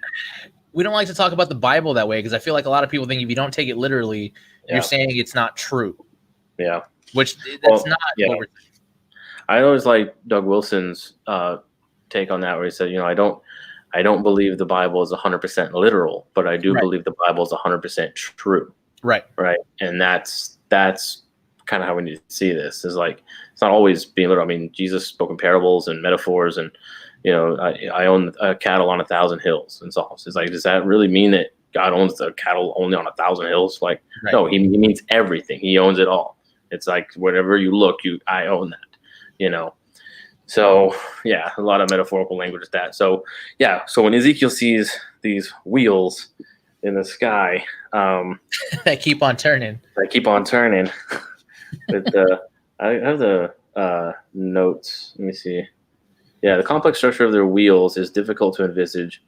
like to talk about the Bible that way because I feel like a lot of people think if you don't take it literally, you're saying it's not true.
Yeah,
which that's not.
Yeah.
What we're saying.
I always like Doug Wilson's take on that, where he said, I don't believe the Bible is 100% literal, but I do believe the Bible is 100% true. Right. And that's kind of how we need to see this. Is like it's not always being literal. I mean, Jesus spoke in parables and metaphors, and I own a cattle on 1,000 hills and Psalms. It's like, does that really mean that God owns the cattle only on 1,000 hills? Like, no, he means everything. He owns it all. It's like wherever you look, I own that. So yeah, a lot of metaphorical language is that. So yeah, so when Ezekiel sees these wheels in the sky,
that keep on turning.
I have the notes. Let me see. Yeah, the complex structure of their wheels is difficult to envisage,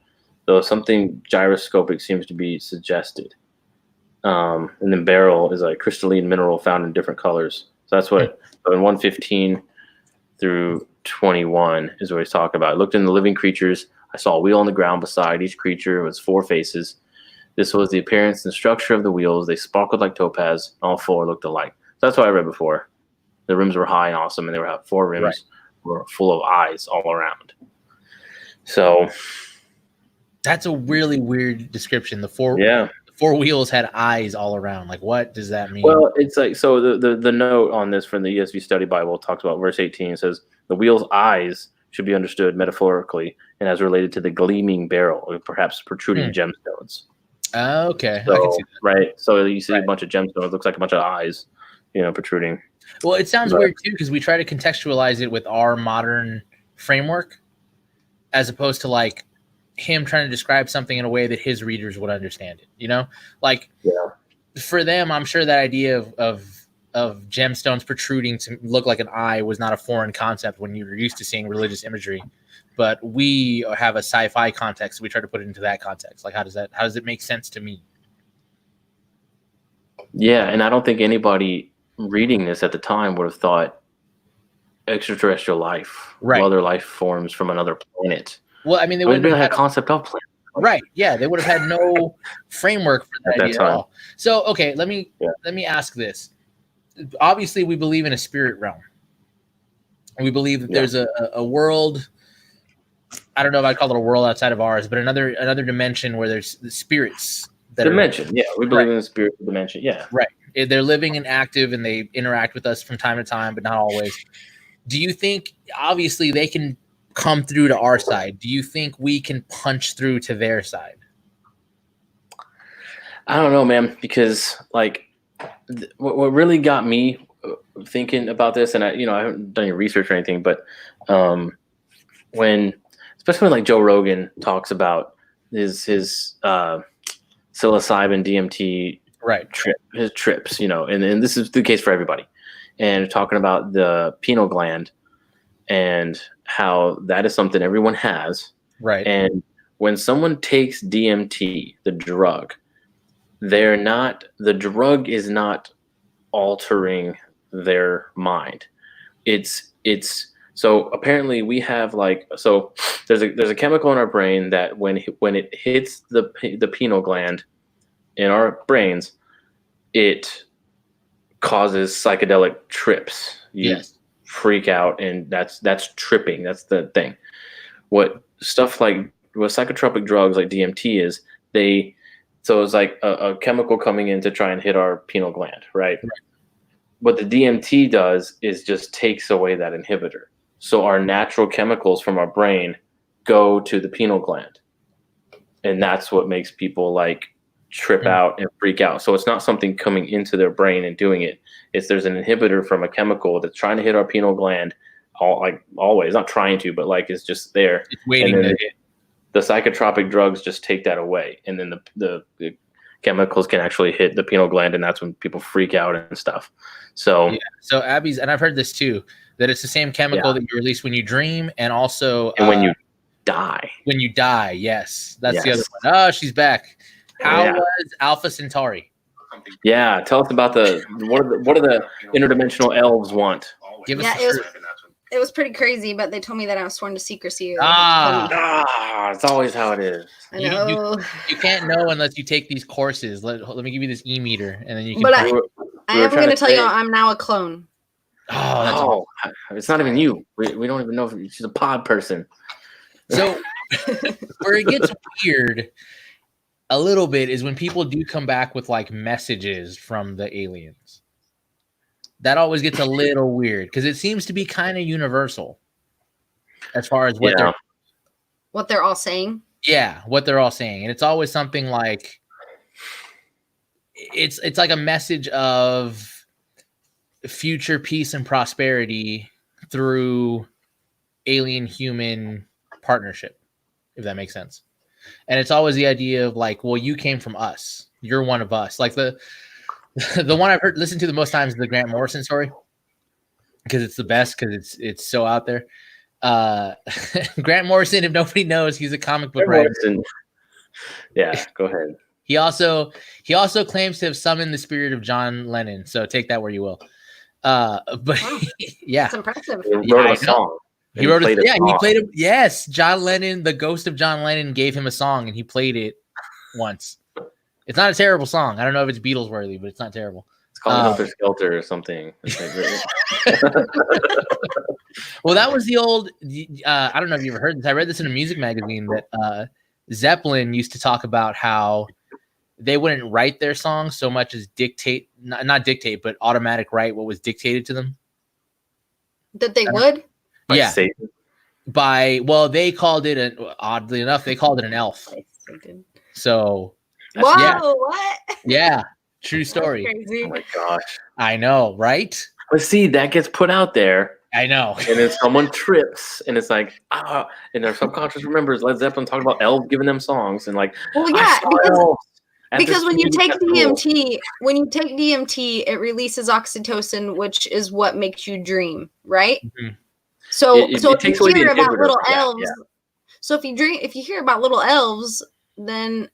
though something gyroscopic seems to be suggested. And then beryl is a crystalline mineral found in different colors. So that's what so in 115 through 21 is what he's talking about. I looked in the living creatures. I saw a wheel on the ground beside each creature with 4 faces. This was the appearance and structure of the wheels. They sparkled like topaz. All 4 looked alike. So that's what I read before. The rims were high and awesome, and they were 4 rims were full of eyes all around. So
that's a really weird description. The 4 wheels had eyes all around. Like, what does that mean?
Well, it's like, so the note on this from the ESV Study Bible talks about verse 18. It says, the wheel's eyes should be understood metaphorically and as related to the gleaming beryl, or perhaps protruding gemstones.
Okay.
So,
I can see that.
Right. So you see a bunch of gemstones. It looks like a bunch of eyes, protruding.
Well, it sounds weird too, because we try to contextualize it with our modern framework as opposed to like him trying to describe something in a way that his readers would understand it, like for them, I'm sure that idea of gemstones protruding to look like an eye was not a foreign concept when you were used to seeing religious imagery, but we have a sci-fi context. So we try to put it into that context. Like, how does it make sense to me?
Yeah. And I don't think anybody reading this at the time would have thought extraterrestrial life, other life forms from another planet.
Well, I mean, they would have
had a concept of planet.
Right. Yeah. They would have had no framework for that idea at all. So, okay, let me ask this. Obviously, we believe in a spirit realm. We believe that there's a world. I don't know if I'd call it a world outside of ours, but another dimension where there's the spirits.
Dimension. Yeah. We believe in the spiritual dimension. Yeah.
Right. They're living and active and they interact with us from time to time, but not always. Do you think, obviously, they can come through to our side? Do you think we can punch through to their side?
I don't know, man, because like what really got me thinking about this, and I haven't done any research or anything, but especially when like Joe Rogan talks about his psilocybin DMT his trips, you know, and this is the case for everybody. And talking about the pineal gland and how that is something everyone has.
Right.
And when someone takes DMT, the drug, the drug is not altering their mind. It's so apparently we have there's a chemical in our brain that when it hits the pineal gland in our brains, it causes psychedelic trips. You freak out, and that's tripping. That's the thing. What psychotropic drugs like DMT is, so it's like a chemical coming in to try and hit our pineal gland, right? What the DMT does is just takes away that inhibitor. So our natural chemicals from our brain go to the pineal gland. And that's what makes people like trip out and freak out. So it's not something coming into their brain and doing it. There's an inhibitor from a chemical that's trying to hit our pineal gland, always, not trying to, but like it's just there.
It's waiting to hit.
The psychotropic drugs just take that away. And then the chemicals can actually hit the pineal gland, and that's when people freak out and stuff. So
so Abby's, and I've heard this too, that it's the same chemical that you release when you dream, and also
when you die.
When you die, yes, that's the other one. Oh, she's back. How was Alpha Centauri?
Yeah, tell us about what do the interdimensional elves want?
Give us the truth.
It was pretty crazy, but they told me that I was sworn to secrecy.
It's always how it is.
I know.
You can't know unless you take these courses. Let me give you this e-meter, and then you can.
But I am going to tell you, I'm now a clone.
Oh, it's not even you. We don't even know if she's a pod person.
So where it gets weird a little bit is when people do come back with like messages from the aliens. That always gets a little weird because it seems to be kind of universal as far as what
they're all saying.
Yeah, what they're all saying. And it's always something like it's like a message of future peace and prosperity through alien human partnership, if that makes sense. And it's always the idea of like, well, you came from us. You're one of us. Like the one I've listened to the most times is the Grant Morrison story, because it's the best, because it's so out there. Grant Morrison, if nobody knows, he's a comic book writer.
Yeah, go ahead.
He also claims to have summoned the spirit of John Lennon. So take that where you will. But yeah,
it's impressive.
He wrote a song.
He wrote it. Yeah, he played it. Yes, John Lennon, the ghost of John Lennon, gave him a song, and he played it once. It's not a terrible song. I don't know if it's Beatles worthy, but it's not terrible.
It's called Helter Skelter or something.
Well, that was the old. I don't know if you ever heard this. I read this in a music magazine that Zeppelin used to talk about how they wouldn't write their songs so much as dictate, not dictate, but automatic write what was dictated to them.
That they would.
Yeah. They called it oddly enough, they called it an elf. So.
Whoa! What?
Yeah, true story.
Oh my gosh!
I know, right?
But see, that gets put out there.
I know.
And then someone trips, and it's like, and their subconscious remembers Led Zeppelin talking about elves giving them songs, and like,
well, yeah, because when you take DMT, it releases oxytocin, which is what makes you dream, right? Mm-hmm. So if you hear about little elves, so if you hear about little elves, then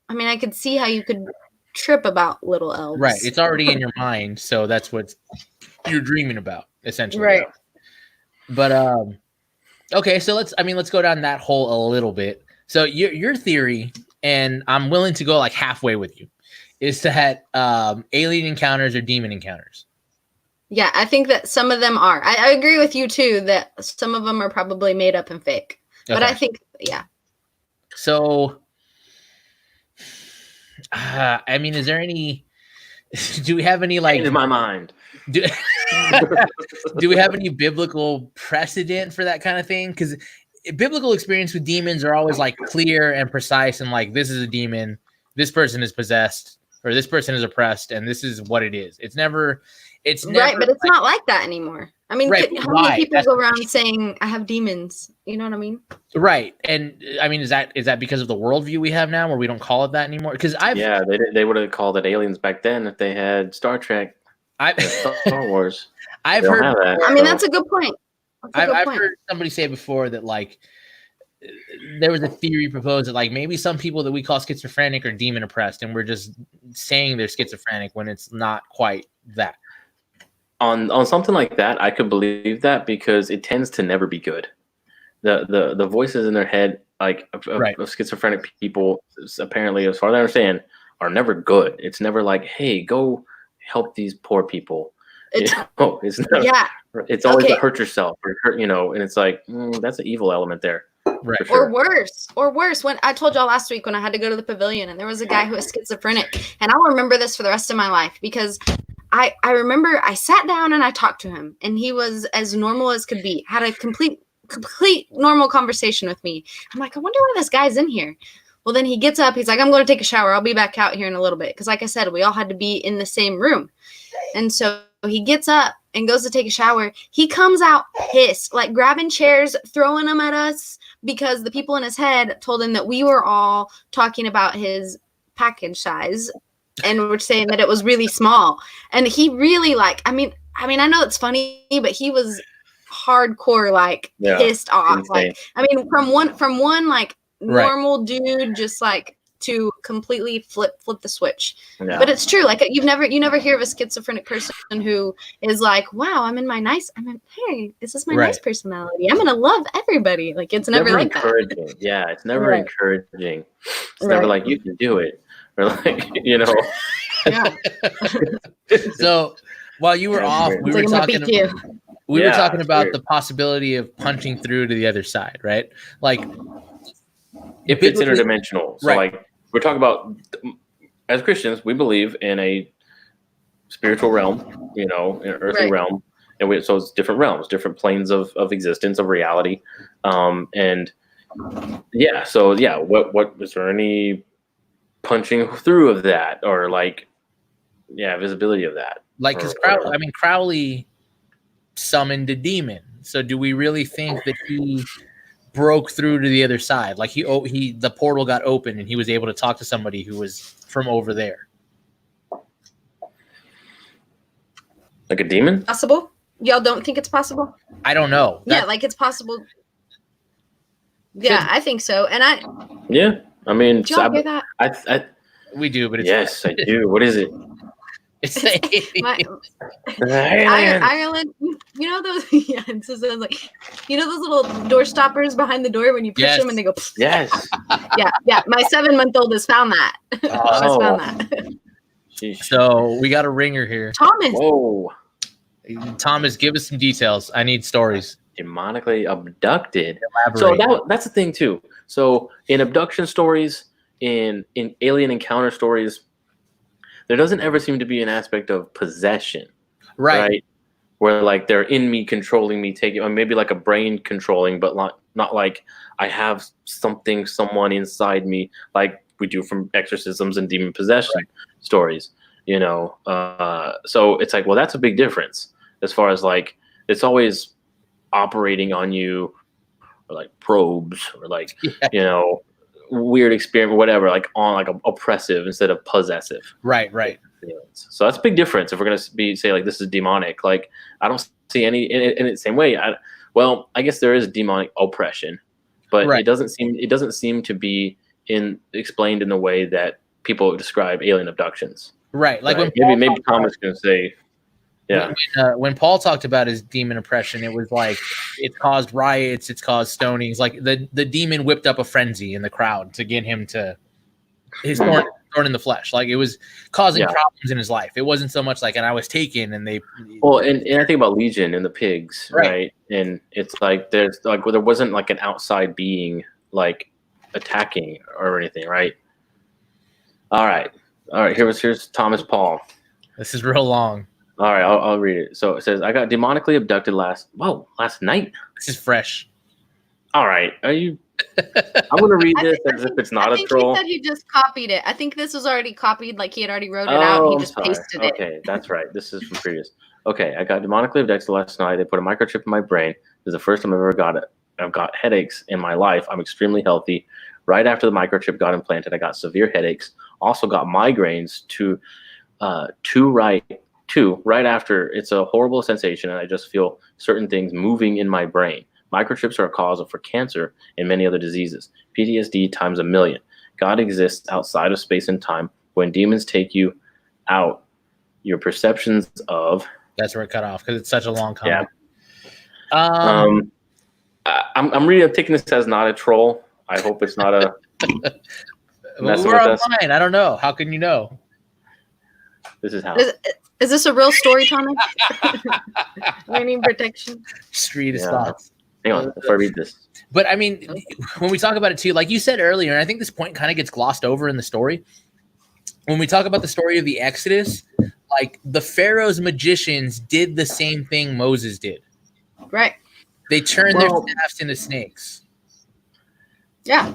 I mean, I could see how you could trip about little elves.
Right. It's already in your mind, so that's what you're dreaming about, essentially.
Right.
But okay, so let's go down that hole a little bit. So your theory, and I'm willing to go like halfway with you, is that alien encounters are demon encounters.
Yeah, I think that some of them are. I agree with you too that some of them are probably made up and fake. Okay. But I think, yeah.
So I mean, is there any? Do we have any like?
In my mind.
Do we have any biblical precedent for that kind of thing? Because biblical experience with demons are always like clear and precise, and like this is a demon, this person is possessed, or this person is oppressed, and this is what it is. It's never
right, but it's not like that anymore. I mean,
Right,
how
why?
many people
That's
go
the
around
question.
saying I have demons? You know what I mean?
Right. And I mean, is that because of the worldview we have now where we don't call it that anymore? Because
they would have called it aliens back then if they had Star Trek, Star Wars.
I've
They don't
heard
have that.
I mean, that's a good point.
I've heard somebody say before that like there was a theory proposed that like maybe some people that we call schizophrenic are demon oppressed, and we're just saying they're schizophrenic when it's not quite that.
On something like that, I could believe that because it tends to never be good. The voices in their head, like of schizophrenic people, apparently, as far as I understand, are never good. It's never like, hey, go help these poor people. It's never, it's always to hurt yourself or hurt, and it's like that's an evil element there.
Right.
Sure. Or worse. When I told y'all last week when I had to go to the pavilion and there was a guy who was schizophrenic, and I'll remember this for the rest of my life because I remember I sat down and I talked to him, and he was as normal as could be, had a complete normal conversation with me. I'm like, I wonder why this guy's in here. Well, then he gets up. He's like, I'm going to take a shower. I'll be back out here in a little bit. Because like I said, we all had to be in the same room. And so he gets up and goes to take a shower. He comes out pissed, like grabbing chairs, throwing them at us because the people in his head told him that we were all talking about his package size and we're saying that it was really small. And he really I mean, I know it's funny, but he was hardcore, pissed off.
Insane.
Like, I mean, from one like normal dude, just like to completely flip the switch. Yeah. But it's true. Like you never hear of a schizophrenic person who is like, wow, hey, this is my nice personality. I'm gonna love everybody. Like it's never like
encouraging. That. Yeah, it's never encouraging. It's never like you can do it. Or like,
Yeah.
So while you were off, we were talking about the possibility of punching through to the other side, right? Like
if it's interdimensional. So like we're talking about, as Christians, we believe in a spiritual realm, in an earthly realm, and so it's different realms, different planes of existence, of reality, what was there any punching through of that, or visibility of that?
Like, because Crowley summoned a demon, so do we really think that he broke through to the other side? Like the portal got open and he was able to talk to somebody who was from over there.
Like a demon?
Possible? Y'all don't think it's possible?
I don't know.
It's possible. Yeah, I think so. And
I mean,
did y'all hear that?
We do, but it's
yes, I do. What is it?
It's
Ireland. You know those? Yeah, it sounds like those little door stoppers behind the door when you push them and they go.
Yes.
Yeah. My 7-month-old has found that.
So we got a ringer here.
Thomas.
Whoa.
Thomas, give us some details. I need stories.
Demonically abducted. Elaborate. So that's the thing too. So in abduction stories, in alien encounter stories, there doesn't ever seem to be an aspect of possession, right? Where like they're in me, controlling me, taking, or maybe like a brain controlling, but not like I have someone inside me, like we do from exorcisms and demon possession stories, So it's like, well, that's a big difference as far as like it's always operating on you, or like probes, or like weird experiment, whatever, like on like oppressive instead of possessive.
Right.
So that's a big difference. If we're gonna say like this is demonic, like I don't see any in the same way. I guess there is demonic oppression, but it doesn't seem to be explained in the way that people describe alien abductions.
Right. Like when
maybe Thomas can say. Yeah.
When Paul talked about his demon oppression, it was like it caused riots, it's caused stonings. Like the demon whipped up a frenzy in the crowd to get him to his thorn in the flesh. Like it was causing problems in his life. It wasn't so much like, and I was taken, and they.
Well, and I think about Legion and the pigs, right? And it's like there wasn't like an outside being like attacking or anything, right? All right. Here's Thomas Paul.
This is real long.
All right, I'll read it. So it says, I got demonically abducted last night.
This is fresh.
All right. Are you? I'm going to read this as if it's not a troll.
He said he just copied it. I think this was already copied, like he had already wrote it out. And he just pasted it.
Okay, that's right. This is from previous. okay, I got demonically abducted last night. They put a microchip in my brain. This is the first time I've ever got it. I've got headaches in my life. I'm extremely healthy. Right after the microchip got implanted, I got severe headaches. Also got migraines right after. It's a horrible sensation, and I just feel certain things moving in my brain. Microchips are a cause for cancer and many other diseases. PTSD times a million. God exists outside of space and time. When demons take you out, your perceptions of...
That's where it cut off because it's such a long comment.
Yeah. I'm taking this as not a troll. I hope it's not a...
Well, we're online. I don't know. How can you know?
This is how...
Is this a real story, Thomas? We need protection.
Street is thoughts.
Hang on, before I read this.
But I mean, when we talk about it too, like you said earlier, and I think this point kind of gets glossed over in the story. When we talk about the story of the Exodus, like the Pharaoh's magicians did the same thing Moses did.
Right.
They turned their staffs into snakes.
Yeah.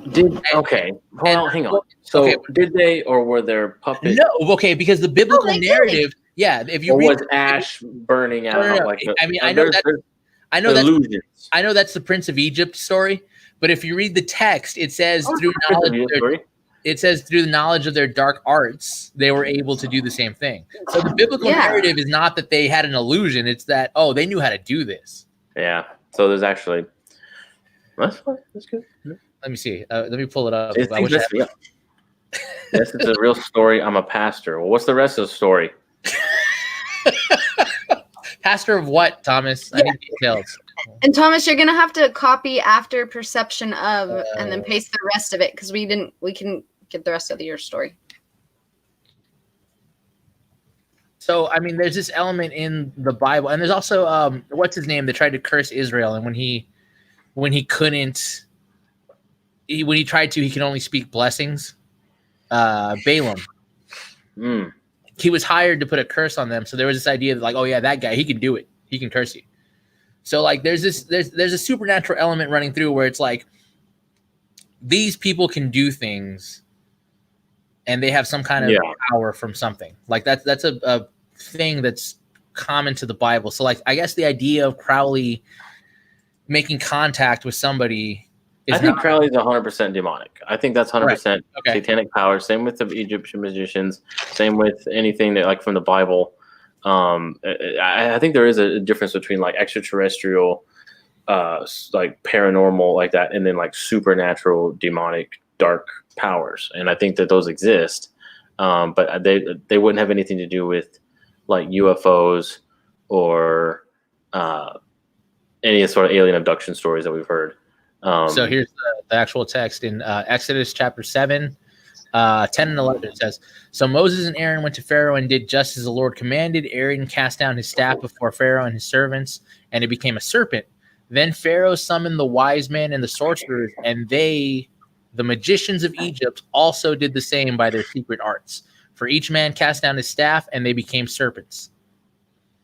Hang on. So did they, or were there puppets?
No, okay, because the biblical narrative, if you read,
was ash burning out?
No. I know that's the Prince of Egypt story, but if you read the text, it says through the knowledge of their dark arts, they were able to do the same thing. So the biblical narrative is not that they had an illusion; it's that they knew how to do this.
Yeah. So there's actually that's fine. That's good.
Let me see. Let me pull it up.
This is a real story. I'm a pastor. Well, what's the rest of the story?
Pastor of what, Thomas? I need details.
And Thomas, you're gonna have to copy after perception of, and then paste the rest of it because we can get the rest of your story.
So I mean, there's this element in the Bible, and there's also what's his name that tried to curse Israel, and when he couldn't. When he tried to, he could only speak blessings. Balaam. He was hired to put a curse on them. So there was this idea that, like, that guy, he can do it. He can curse you. So like, there's a supernatural element running through where it's like these people can do things, and they have some kind of power from something. Like that's a thing that's common to the Bible. So like, I guess the idea of Crowley making contact with somebody. I
think Crowley's 100% demonic. I think that's 100% satanic power. Same with the Egyptian magicians. Same with anything that like from the Bible. I think there is a difference between like extraterrestrial, like paranormal like that, and then like supernatural, demonic, dark powers. And I think that those exist, but they wouldn't have anything to do with like UFOs or any sort of alien abduction stories that we've heard.
So here's the actual text in Exodus chapter 7, 10 and 11. It says, "So Moses and Aaron went to Pharaoh and did just as the Lord commanded. Aaron cast down his staff before Pharaoh and his servants, and it became a serpent. Then Pharaoh summoned the wise men and the sorcerers, and they, the magicians of Egypt, also did the same by their secret arts. For each man cast down his staff, and they became serpents."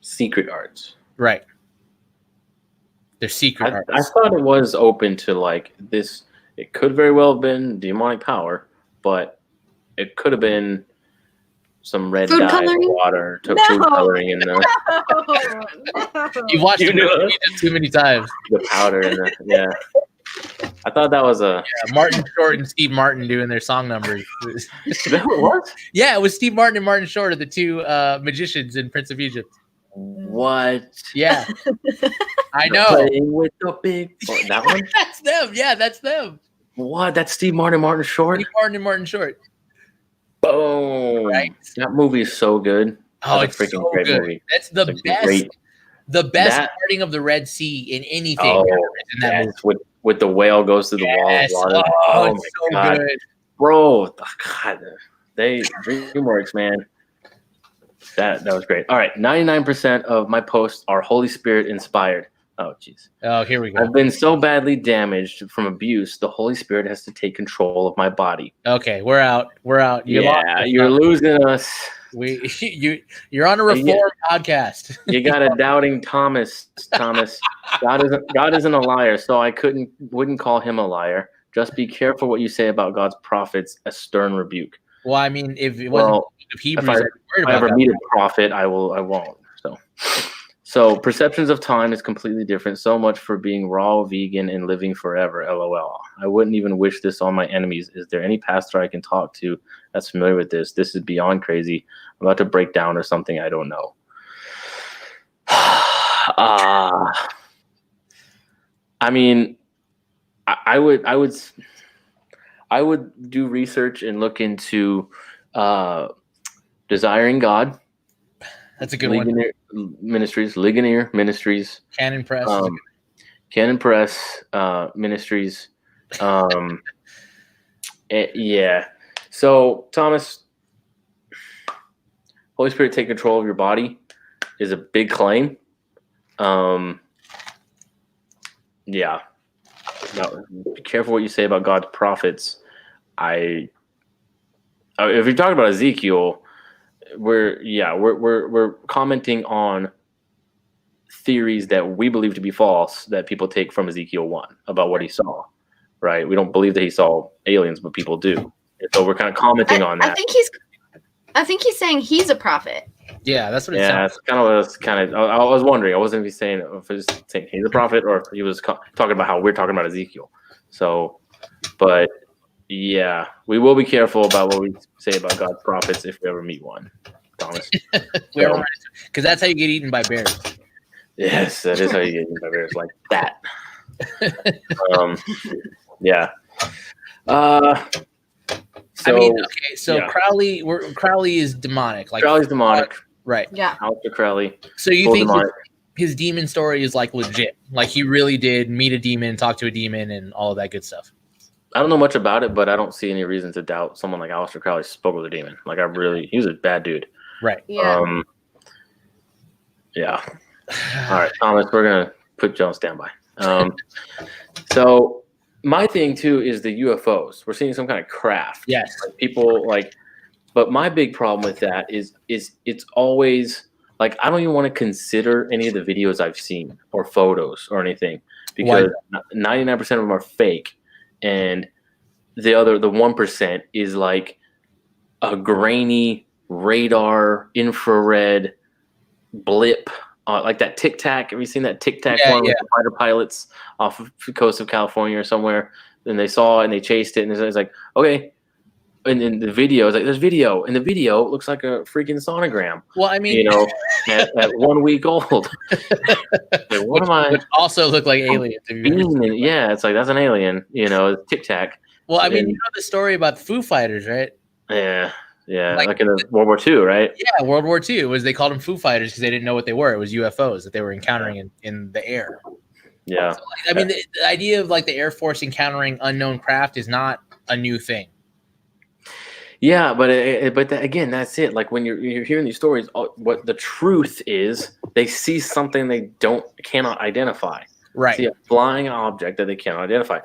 Secret arts.
Right. Their secret arts.
I thought it was open to like this. It could very well have been demonic power, but it could have been some red
food
dye
coloring?
Water to food coloring in the.
You've watched it too many times.
The powder and the I thought that was
Martin Short and Steve Martin doing their song numbers.
Is that what it was?
Yeah, it was Steve Martin and Martin Short, are the two magicians in Prince of Egypt.
What?
Yeah, I know.
Playing with the big that one.
That's them. Yeah, that's them.
What? That's Steve Martin and Martin Short.
Steve Martin and Martin Short.
Boom!
Right.
That movie is so good.
It's freaking so great good. Movie. That's the best. The best parting of the Red Sea in anything. In that movie. With the whale goes through the wall of water. Oh, it's so God. Good,
bro. God, they DreamWorks, man. That was great. All right, 99% of my posts are Holy Spirit inspired. Oh, jeez.
Oh, here we go.
I've been so badly damaged from abuse, the Holy Spirit has to take control of my body.
Okay, we're out.
You're losing us.
You're on a reform podcast.
You got a doubting Thomas. God isn't a liar, so I wouldn't call him a liar. Just be careful what you say about God's prophets. A stern rebuke.
Well, I mean, if it wasn't Hebrews,
if I ever meet a prophet, I won't. So. So perceptions of time is completely different. So much for being raw, vegan, and living forever. LOL. I wouldn't even wish this on my enemies. Is there any pastor I can talk to that's familiar with this? This is beyond crazy. I'm about to break down or something. I don't know. I mean, I would do research and look into Desiring God.
That's a good one.
Ligonier Ministries.
Canon Press.
Canon Press Ministries. Yeah. So, Thomas, Holy Spirit take control of your body is a big claim. Yeah. No, be careful what you say about God's prophets. If you're talking about Ezekiel, we're commenting on theories that we believe to be false that people take from Ezekiel 1 about what he saw, right? We don't believe that he saw aliens, but people do. And so we're kind of commenting on that.
I think he's saying he's a prophet.
Yeah, that's what it
Yeah,
sounds.
it's kind of what I was I was wondering. I wasn't if he was saying he's a prophet or if he was talking about how we're talking about Ezekiel. So, but yeah, we will be careful about what we say about God's prophets if we ever meet one, Thomas.
Because that's how you get eaten by bears.
Yes, that is how you get eaten by bears, like that. Yeah.
I mean, okay, so yeah. Crowley is demonic. Like
Crowley's demonic.
Right.
Yeah.
Aleister Crowley.
So you think his demon story is like legit? Like he really did meet a demon, talk to a demon, and all of that good stuff?
I don't know much about it, but I don't see any reason to doubt someone like Aleister Crowley spoke with a demon. Like he was a bad dude.
Right.
Yeah.
Yeah. All right, Thomas, we're gonna put you on standby. So my thing too is the UFOs. We're seeing some kind of craft.
Yes.
Like people like, but my big problem with that is it's always like I don't even want to consider any of the videos I've seen or photos or anything because 99% of them are fake, and the 1% is like a grainy radar infrared blip. Like that Tic Tac. Have you seen that Tic Tac one with the fighter pilots off of the coast of California or somewhere? And they saw it and they chased it, and it's like, okay. And in the video, it's like there's video, and the video looks like a freaking sonogram.
Well, I mean,
at 1 week old. Like,
which also look like aliens.
Yeah, it's like that's an alien. Tic Tac.
Well, I mean, you know the story about the Foo Fighters, right?
Yeah, like in World War II, right?
Yeah, World War II was they called them Foo Fighters because they didn't know what they were. It was UFOs that they were encountering in the air.
Yeah.
So, I mean, the idea of like the Air Force encountering unknown craft is not a new thing.
Yeah, but again, that's it. Like when you're hearing these stories, what the truth is, they see something they cannot identify.
Right.
See a flying object that they cannot identify.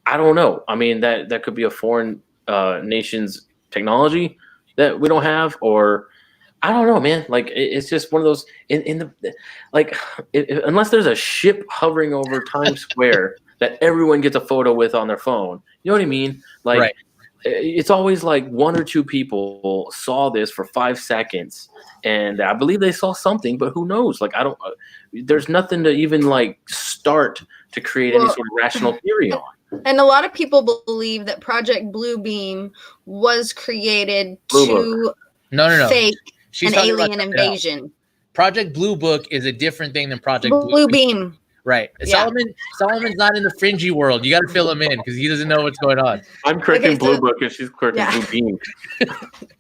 I don't know. I mean, that could be a foreign nation's technology that we don't have, or I don't know, man. Like it's just one of those unless there's a ship hovering over Times Square that everyone gets a photo with on their phone. You know what I mean? Like
right.
It's always like one or two people saw this for 5 seconds, and I believe they saw something, but who knows? Like there's nothing to even like start to create any sort of rational theory on.
And a lot of people believe that Project Bluebeam was created to fake an alien invasion.
Project Blue Book is a different thing than Project
Bluebeam.
Right. Yeah. Solomon's not in the fringy world. You got to fill him in because he doesn't know what's going on.
I'm correcting Blue Book and she's correcting Blue Beam.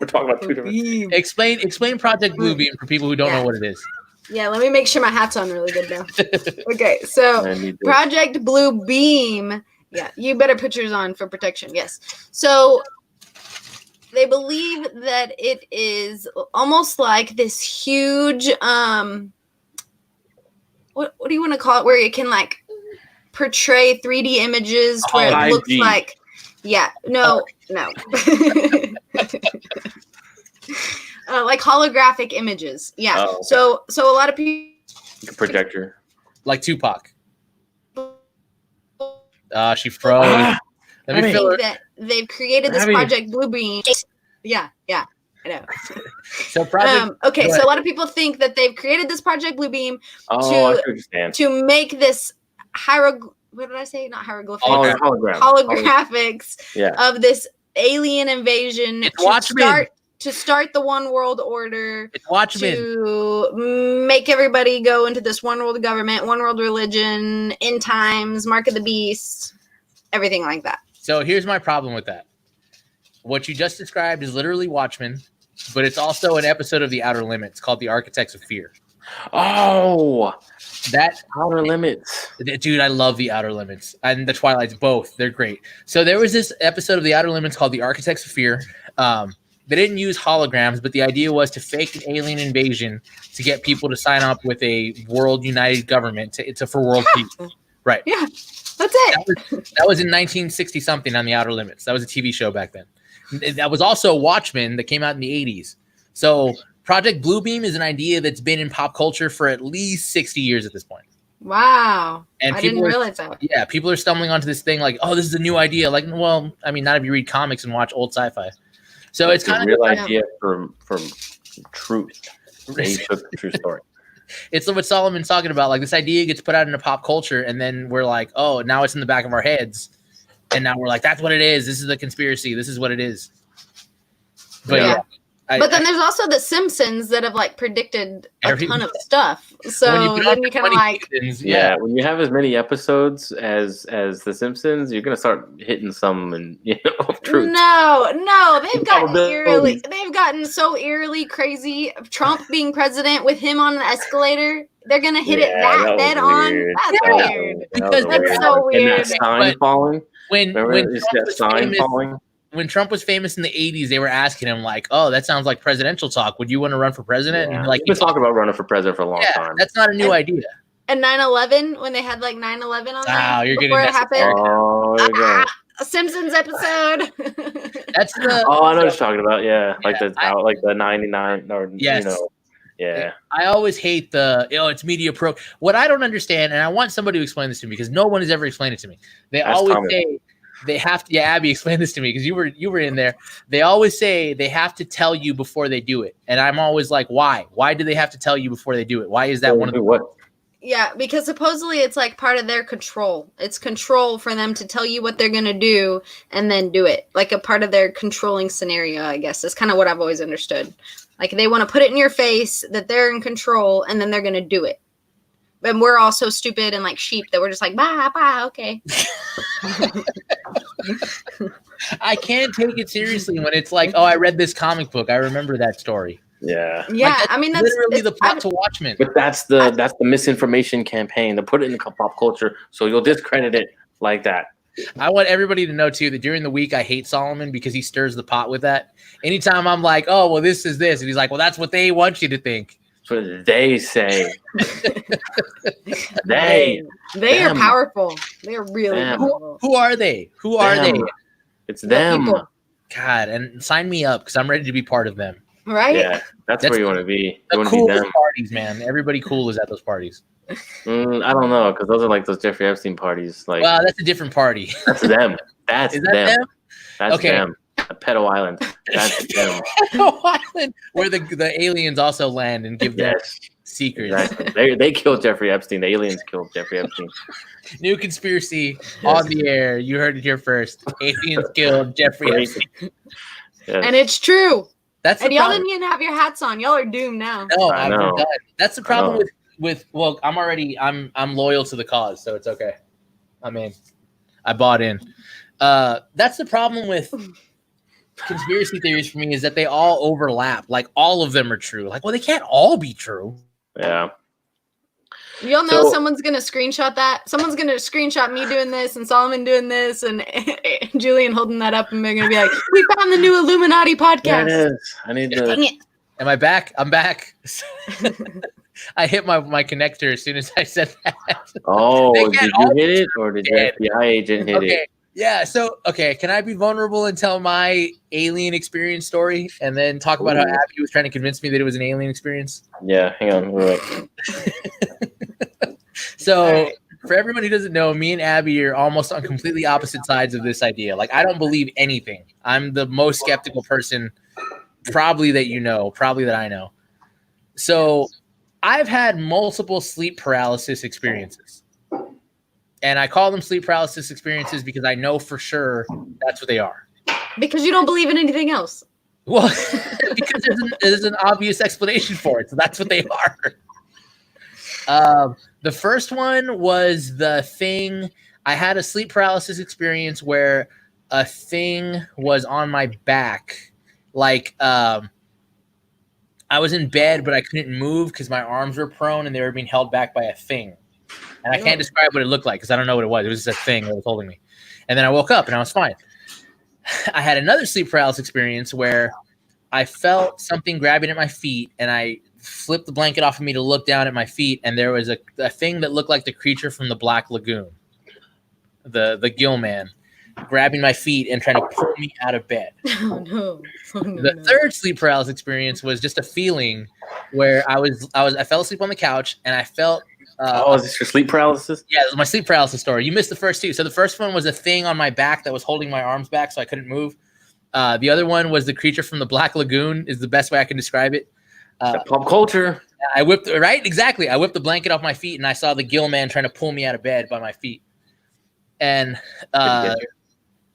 We're talking about two different.
Explain Project Blue Beam for people who don't know what it is.
Yeah, let me make sure my hat's on really good now. Okay, so Project Blue Beam. Yeah, you better put yours on for protection. Yes. So they believe that it is almost like this huge what do you want to call it, where you can like portray 3D images to where it looks like like holographic images. Yeah. Oh, okay. So a lot of people
projector
like Tupac. She froze. Let me feel
that they've created this Project Bluebeam. Yeah. I know.
So Project.
Okay,
go
so
ahead.
a lot of people think that they've created this Project Bluebeam
Oh, I see what you're saying.
to make this what did I say? Not hieroglyphics.
Holographics. Yeah.
Of this alien invasion
It's Watchmen.
to start the one world order.
It's Watchmen.
To make everybody go into this one world government, one world religion, end times, mark of the beast, everything like that.
So here's my problem with that. What you just described is literally Watchmen, but it's also an episode of The Outer Limits called The Architects of Fear.
Oh,
that
Outer Limits.
Dude, I love The Outer Limits and The Twilights, both. They're great. So there was this episode of The Outer Limits called The Architects of Fear. They didn't use holograms, but the idea was to fake an alien invasion to get people to sign up with a world united government for world peace. Right.
Yeah, that's it.
That was in 1960 something on The Outer Limits. That was a TV show back then. That was also Watchmen that came out in the 80s. So Project Bluebeam is an idea that's been in pop culture for at least 60 years at this point.
Wow.
And
I didn't realize that.
Yeah, people are stumbling onto this thing like, oh, this is a new idea. Like, well, I mean, not if you read comics and watch old sci-fi. So it's kind of
a real idea from truth. They took the true story.
It's what Solomon's talking about. Like, this idea gets put out into pop culture, and then we're like, oh, now it's in the back of our heads. And now we're like, that's what it is. This is the conspiracy. This is what it is. But yeah.
But then there's also the Simpsons that have like predicted a ton of stuff. So then you kind of like,
yeah, when you have as many episodes as the Simpsons, you're gonna start hitting some and truth.
No, they've gotten so eerily crazy. Trump being president with him on an escalator, they're gonna hit it that dead on. That's weird.
Because
that's so weird.
And that sign falling.
When Trump was famous in the 80s, they were asking him like, oh, that sounds like presidential talk. Would you want to run for president?
Yeah.
And like,
he's been talking about running for president for a long time.
That's not a new idea.
And 9/11, when they had like 9/11 on there
you're
before it happened.
Oh, there you go.
A Simpsons episode.
That's the.
Oh, I know what you're talking about. Yeah, like the 99 or
yes.
Yeah.
I always hate it's media pro. What I don't understand, and I want somebody to explain this to me because no one has ever explained it to me. They always say. They have to. Yeah, Abby, explain this to me because you were in there. They always say they have to tell you before they do it, and I'm always like, why? Why do they have to tell you before they do it? Why is that one of the
what?
Yeah, because supposedly it's like part of their control. It's control for them to tell you what they're gonna do and then do it, like a part of their controlling scenario. I guess that's kind of what I've always understood. Like they want to put it in your face that they're in control, and then they're gonna do it. And we're all so stupid and like sheep that we're just like, bye, okay.
I can't take it seriously when it's like, oh, I read this comic book. I remember that story.
Yeah.
Yeah, I mean, that's
literally the plot to Watchmen.
But that's the misinformation campaign to put it in pop culture so you'll discredit it like that.
I want everybody to know, too, that during the week I hate Solomon because he stirs the pot with that. Anytime I'm like, oh, well, this is this. And he's like, well, that's what they want you to think.
That's what they say.
They are powerful. They're really powerful.
Who are they? Who are they?
It's them.
People.
God, and sign me up because I'm ready to be part of them.
Right?
Yeah, that's where you want to be. You want
to
be them.
Parties, man. Everybody cool is at those parties.
I don't know because those are like those Jeffrey Epstein parties. Like,
well, that's a different party.
That's them. That's
is that them.
That's them. A pedo island. That's them.
Pedo island, where the aliens also land and give them secrets.
Exactly. They killed Jeffrey Epstein. The aliens killed Jeffrey Epstein.
New conspiracy on the air. You heard it here first. Aliens killed Jeffrey Epstein.
Yes. And it's true.
And
y'all didn't even have your hats on. Y'all are doomed now.
No, I'm done. That's the problem with well, I'm loyal to the cause, so it's okay. I'm in. I bought in. That's the problem with conspiracy theories for me is that they all overlap. Like all of them are true. Like, well, they can't all be true.
Yeah.
You'll know someone's going to screenshot that. Someone's going to screenshot me doing this and Solomon doing this and Julian holding that up and they're going to be like, we found the new Illuminati podcast.
There it is. I need to.
Dang it.
Am I back? I'm back. I hit my connector as soon as I said that.
Oh, did you hit it or did the FBI agent hit it?
Yeah, so, can I be vulnerable and tell my alien experience story and then talk about how Abby was trying to convince me that it was an alien experience?
Yeah, hang on. Wait.
So, for everyone who doesn't know, me and Abby are almost on completely opposite sides of this idea. Like, I don't believe anything. I'm the most skeptical person probably that probably that I know. So I've had multiple sleep paralysis experiences. And I call them sleep paralysis experiences because I know for sure that's what they are.
Because you don't believe in anything else.
Well, because there's an obvious explanation for it. So that's what they are. The first one was the thing. I had a sleep paralysis experience where a thing was on my back. Like, I was in bed, but I couldn't move because my arms were prone and they were being held back by a thing. And I can't describe what it looked like because I don't know what it was. It was just a thing that was holding me. And then I woke up and I was fine. I had another sleep paralysis experience where I felt something grabbing at my feet and I flipped the blanket off of me to look down at my feet. And there was a thing that looked like the creature from the Black Lagoon, the gill man, grabbing my feet and trying to pull me out of bed.
Oh, no.
The third sleep paralysis experience was just a feeling where I fell asleep on the couch and I felt
is this your sleep paralysis?
Yeah, it was my sleep paralysis story. You missed the first two. So the first one was a thing on my back that was holding my arms back so I couldn't move. The other one was the creature from the Black Lagoon is the best way I can describe it.
Pop culture.
I whipped the blanket off my feet and I saw the gill man trying to pull me out of bed by my feet. And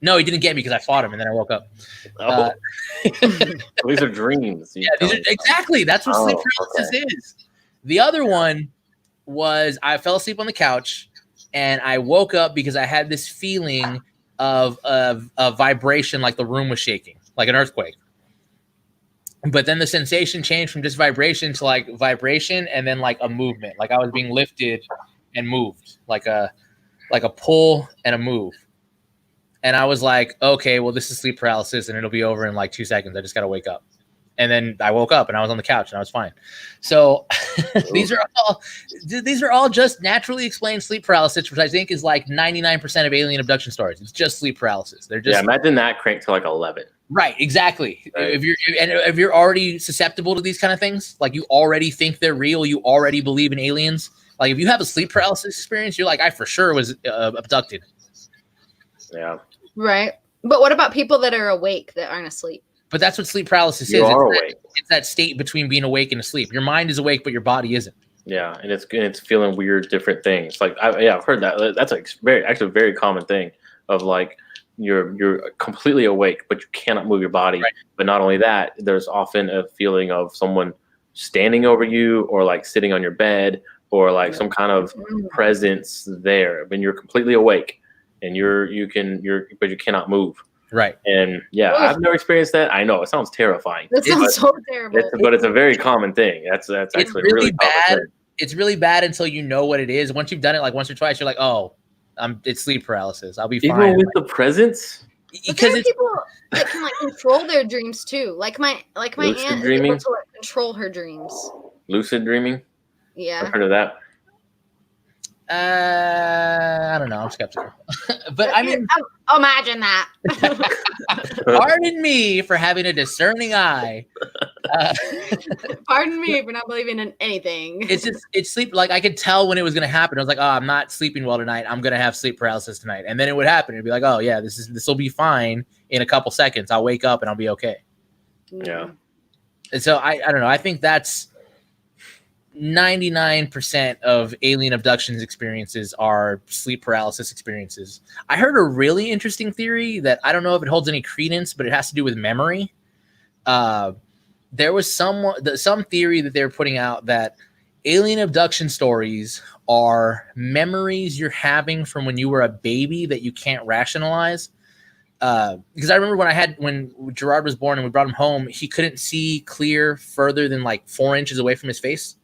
no, he didn't get me because I fought him and then I woke up.
These are dreams.
Yeah, exactly. That's what sleep paralysis is. The other one was I fell asleep on the couch and I woke up because I had this feeling of a vibration, like the room was shaking, like an earthquake. But then the sensation changed from just vibration to like vibration and then like a movement, like I was being lifted and moved, like a pull and a move. And I was like, okay, well, this is sleep paralysis and it'll be over in like 2 seconds. I just got to wake up. And then I woke up and I was on the couch and I was fine. So these are all just naturally explained sleep paralysis, which I think is like 99% of alien abduction stories. It's just sleep paralysis. They're just
imagine that cranked to like 11.
Right, exactly.
Right.
If you're already susceptible to these kind of things, like you already think they're real, you already believe in aliens. Like if you have a sleep paralysis experience, you're like, I for sure was abducted.
Yeah.
Right. But what about people that are awake that aren't asleep?
But that's what sleep paralysis
You
is.
are awake.
It's that state between being awake and asleep. Your mind is awake, but your body isn't.
Yeah, and it's feeling weird, different things. Like I've heard that. That's a very common thing of like you're completely awake, but you cannot move your body.
Right.
But not only that, there's often a feeling of someone standing over you, or like sitting on your bed, or like some kind of presence there. When you're completely awake and but you cannot move.
Right.
And yeah, I've never experienced that. I know it sounds terrifying.
That sounds so terrible.
But it's a very common thing. That's actually really
bad. It's really bad until you know what it is. Once you've done it like once or twice, you're like, oh, it's sleep paralysis. I'll be fine.
Even with the presence?
Because there are people that can like control their dreams too. Like my aunt is able to like, control her dreams.
Lucid dreaming?
Yeah.
I've heard of that.
I don't know. I'm skeptical. But I mean,
imagine that.
Pardon me for having a discerning eye.
Pardon me for not believing in anything.
It's sleep. Like I could tell when it was going to happen. I was like, oh, I'm not sleeping well tonight. I'm going to have sleep paralysis tonight. And then it would happen. It'd be like, oh yeah, this will be fine in a couple seconds. I'll wake up and I'll be okay.
Yeah.
And so I don't know. I think that's 99% of alien abductions experiences are sleep paralysis experiences. I heard a really interesting theory that I don't know if it holds any credence, but it has to do with memory. There was some theory that they were putting out that alien abduction stories are memories you're having from when you were a baby that you can't rationalize. Because I remember when Gerard was born and we brought him home, he couldn't see clear further than like 4 inches away from his face.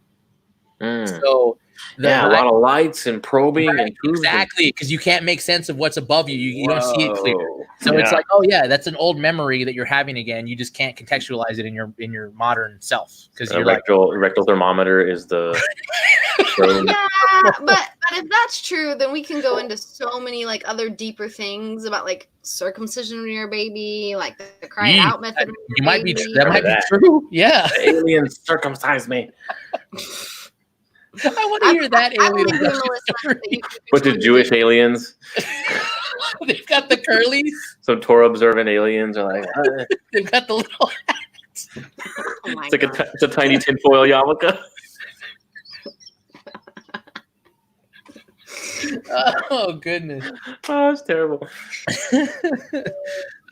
So
a lot of lights and probing, right, and
exactly, because you can't make sense of what's above you. You don't see it clear. So it's like, oh yeah, that's an old memory that you're having again. You just can't contextualize it in your modern self because your
rectal thermometer is the.
Yeah, but if that's true, then we can go into so many like other deeper things about like circumcision when you're a baby, like the crying out method.
That might be true. Yeah,
the aliens circumcised me.
I want to hear that alien.
Bunch of Jewish aliens.
They've got the curlies.
Some Torah observant aliens are like,
they've got the little hats.
Oh my
It's like
God.
it's a tiny tinfoil yarmulke.
Oh goodness.
Oh, it's terrible.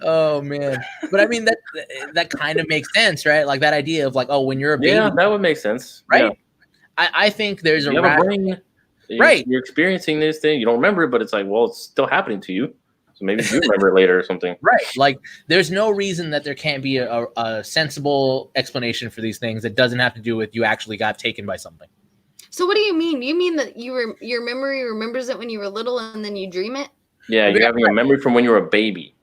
Oh man. But I mean that kind of makes sense, right? Like that idea of like, oh, when you're a baby,
Yeah, that would make sense.
right?
Yeah.
I think there's
You
a
have a brain.
Right.
You're experiencing this thing. You don't remember it, but it's like, well, it's still happening to you. So maybe you remember it later or something.
Right. Like there's no reason that there can't be a sensible explanation for these things that doesn't have to do with you actually got taken by something.
So what do you mean? You mean that your memory remembers it when you were little and then you dream it?
Yeah, you're having a memory from when you were a baby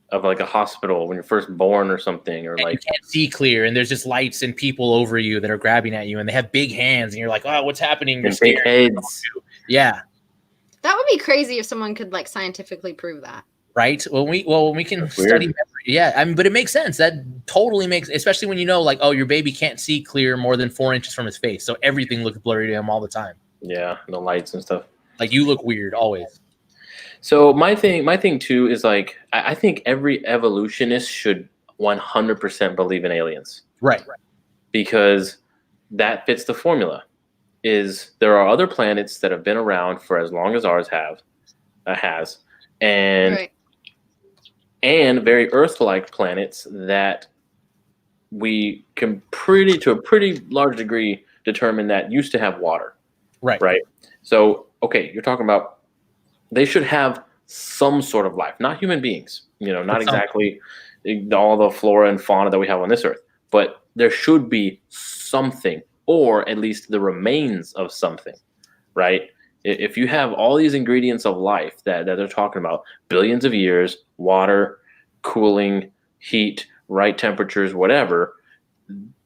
of like a hospital when you're first born or something, or
And
like
you can't see clear, and there's just lights and people over you that are grabbing at you, and they have big hands, and you're like, oh, what's happening? You're
and big
scared.
heads.
Yeah.
That would be crazy if someone could like scientifically prove that.
Right. When we can
That's
study
weird.
memory. Yeah. I mean, but it makes sense. That totally makes, especially when you know, like, oh, your baby can't see clear more than 4 inches from his face, so everything looks blurry to him all the time.
Yeah, the lights and stuff.
Like you look weird always.
So my thing too is like I think every evolutionist should 100% believe in aliens,
Right.
because that fits the formula. Is there are other planets that have been around for as long as ours has, and
Right.
and very Earth-like planets that we can to a pretty large degree determine that used to have water.
Right.
Right. So, okay, you're talking about they should have some sort of life, not human beings, not
But
exactly all the flora and fauna that we have on this earth, but there should be something, or at least the remains of something, right? If you have all these ingredients of life that they're talking about, billions of years, water, cooling, heat, right temperatures, whatever,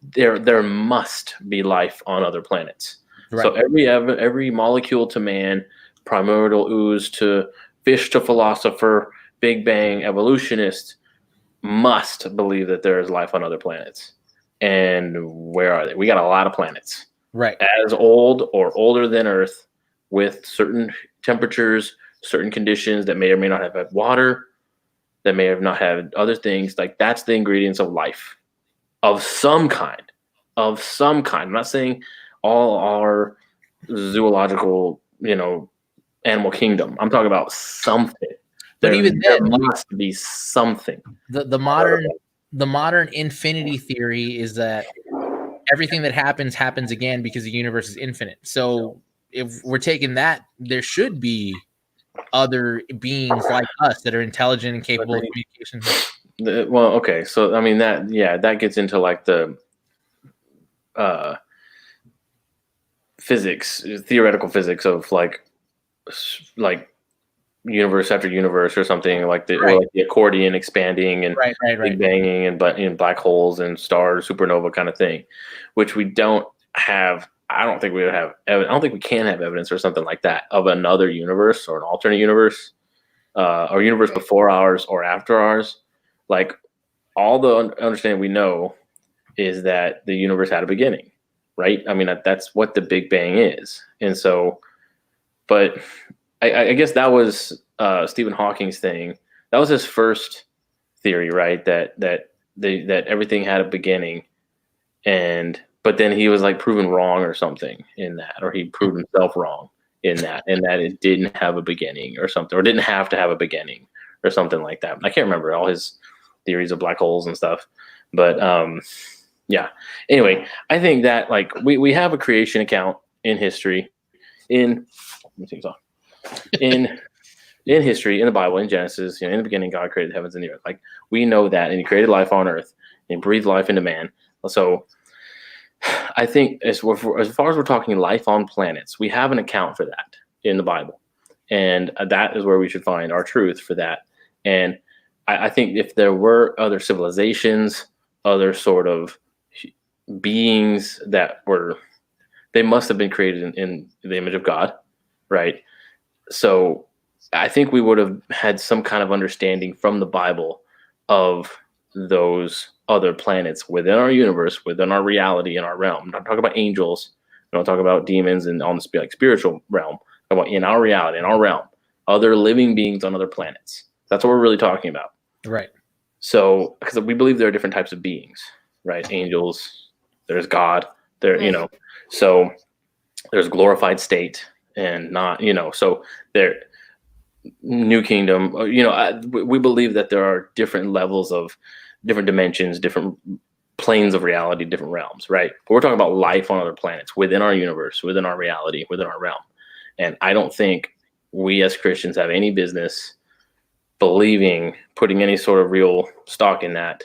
there must be life on other planets.
Right.
So every molecule to man, primordial ooze to fish to philosopher, Big Bang evolutionist, must believe that there is life on other planets. And where are they? We got a lot of planets.
Right.
As old or older than Earth, with certain temperatures, certain conditions that may or may not have had water, that may have not had other things. Like that's the ingredients of life of some kind. I'm not saying all our zoological, animal kingdom. I'm talking about something.
But even
there
then, like,
must be something.
the modern infinity theory is that everything that happens again because the universe is infinite. So if we're taking that, there should be other beings like us that are intelligent and capable of communication.
Well, okay, so I mean that gets into like the physics, theoretical physics of like universe after universe or something like
Right.
or like the accordion expanding and
Right.
big banging and in black holes and stars, supernova kind of thing, which we don't have. I don't think we would have. I don't think we can have evidence or something like that of another universe or an alternate universe, or universe before ours or after ours. Like all the understanding we know is that the universe had a beginning, right? I mean that's what the Big Bang is, and so, but I guess that was Stephen Hawking's thing. That was his first theory, right? That everything had a beginning, but then he was like proven wrong or something in that, or he proved himself wrong in that, and that it didn't have a beginning or something, or didn't have to have a beginning or something like that. I can't remember all his theories of black holes and stuff, but yeah. Anyway, I think that like we have a creation account in history in history, in the Bible, in Genesis, in the beginning, God created the heavens and the earth. Like we know that, and He created life on earth, and He breathed life into man. So I think as far as we're talking life on planets, we have an account for that in the Bible, and that is where we should find our truth for that. And I think if there were other civilizations, other sort of beings they must have been created in the image of God, right? So I think we would have had some kind of understanding from the Bible of those other planets within our universe, within our reality, in our realm. I'm not talking about angels. I don't talk about demons and on the spiritual realm. I'm talking about in our reality, in our realm, other living beings on other planets. That's what we're really talking about.
Right.
So, because we believe there are different types of beings, right? Angels, there's God, there,
Right.
so there's glorified state and not, so there, new kingdom, we believe that there are different levels of different dimensions, different planes of reality, different realms, right? But we're talking about life on other planets within our universe, within our reality, within our realm. And I don't think we as Christians have any business putting any sort of real stock in that,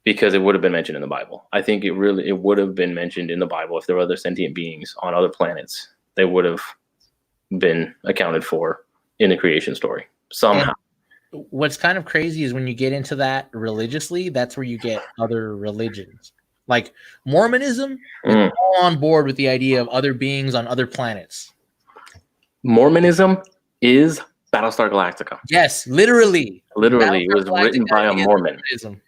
because it would have been mentioned in the Bible. I think it would have been mentioned in the Bible if there were other sentient beings on other planets. They would have been accounted for in the creation story somehow.
And what's kind of crazy is when you get into that religiously, that's where you get other religions. Like Mormonism is all on board with the idea of other beings on other planets.
Mormonism is Battlestar Galactica.
Yes, literally.
It was written by a Mormon.
Mormonism.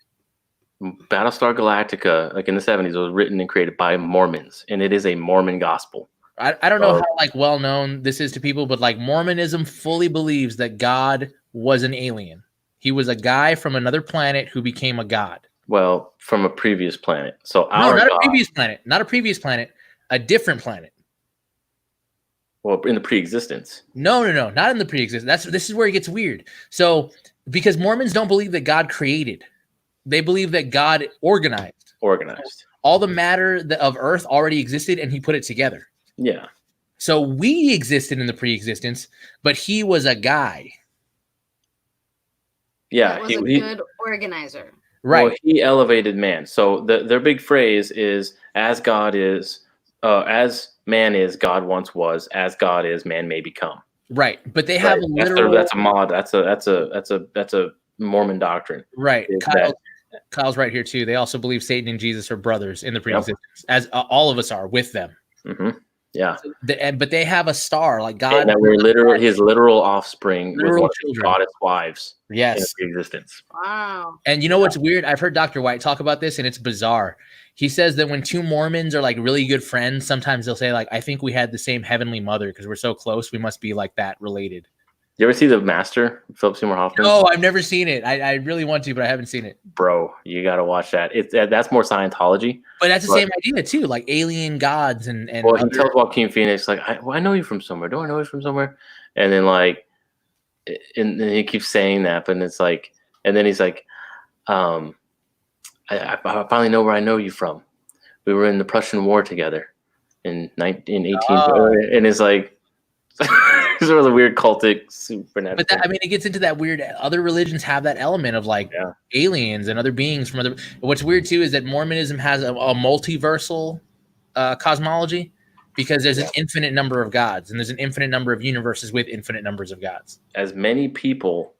Battlestar Galactica, like in the 70s, was written and created by Mormons, and it is a Mormon gospel.
I don't know how well known this is to people, but like Mormonism fully believes that God was an alien. He was a guy from another planet who became a god.
Well, from a previous planet. So
not a previous planet, a different planet.
Well, in the pre-existence.
No, not in the pre-existence. This is where it gets weird. So, because Mormons don't believe that God created, they believe that God organized. All the matter of Earth already existed, and He put it together.
Yeah.
So we existed in the pre-existence, but He was a guy.
Yeah, he was a good organizer.
Right.
Well, He elevated man. So their big phrase is, as God is, as man is, God once was. As God is, man may become.
Right, but they have a literal.
That's a Mormon doctrine.
Right. Kyle's right here too. They also believe Satan and Jesus are brothers in the pre-existence, as all of us are with them.
Mm-hmm. Yeah.
But they have a star like God.
And that we're his literal offspring,
literal
with
children,
goddess wives.
Yes.
In pre-existence.
Wow.
And you know what's weird? I've heard Dr. White talk about this, and it's bizarre. He says that when two Mormons are like really good friends, sometimes they'll say like, "I think we had the same heavenly mother because we're so close. We must be like that related."
You ever see The Master, Philip Seymour Hoffman?
No, I've never seen it. I really want to, but I haven't seen it.
Bro, you got to watch that. That's more Scientology.
But that's the same idea too, like alien gods and.
Well, he tells Joaquin Phoenix like, I know you from somewhere. Don't I know you from somewhere? And then like, and then he keeps saying that, but it's like, and then he's like, I finally know where I know you from. We were in the Prussian War together in 18. And it's like. It's a really weird cultic supernatural.
But it gets into that weird. Other religions have that element of like aliens and other beings from other. What's weird too is that Mormonism has a multiversal cosmology, because there's an infinite number of gods and there's an infinite number of universes with infinite numbers of gods.
As many people,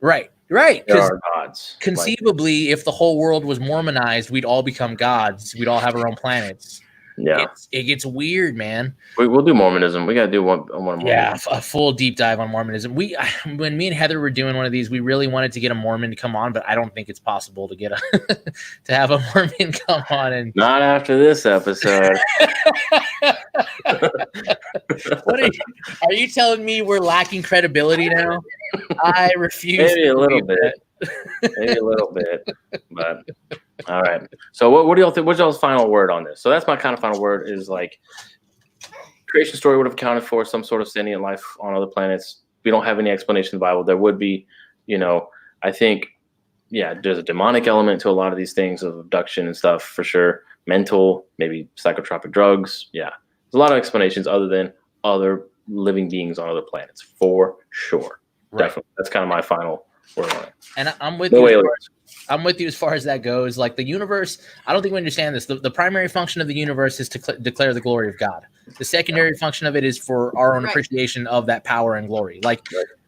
right.
There are gods.
Conceivably, if the whole world was Mormonized, we'd all become gods. We'd all have our own planets.
Yeah,
it gets weird, man.
We'll do Mormonism. We got to do one more.
Yeah, a full deep dive on Mormonism. When me and Heather were doing one of these, we really wanted to get a Mormon to come on, but I don't think it's possible to get to have a Mormon come on. And
not after this episode.
Are you telling me we're lacking credibility now? I refuse.
Maybe a little bit. Maybe a little bit, but all right. So what do y'all think? What's y'all's final word on this? So that's my kind of final word is like creation story would have accounted for some sort of sentient life on other planets. We don't have any explanation in the Bible. There would be, I think, there's a demonic element to a lot of these things of abduction and stuff for sure. Mental, maybe psychotropic drugs. Yeah. There's a lot of explanations other than other living beings on other planets for sure. Right. Definitely. That's kind of my final word on it.
And I'm with you. I'm with you as far as that goes. Like the universe, I don't think we understand this. The primary function of the universe is to declare the glory of God. The secondary function of it is for our own appreciation of that power and glory. Like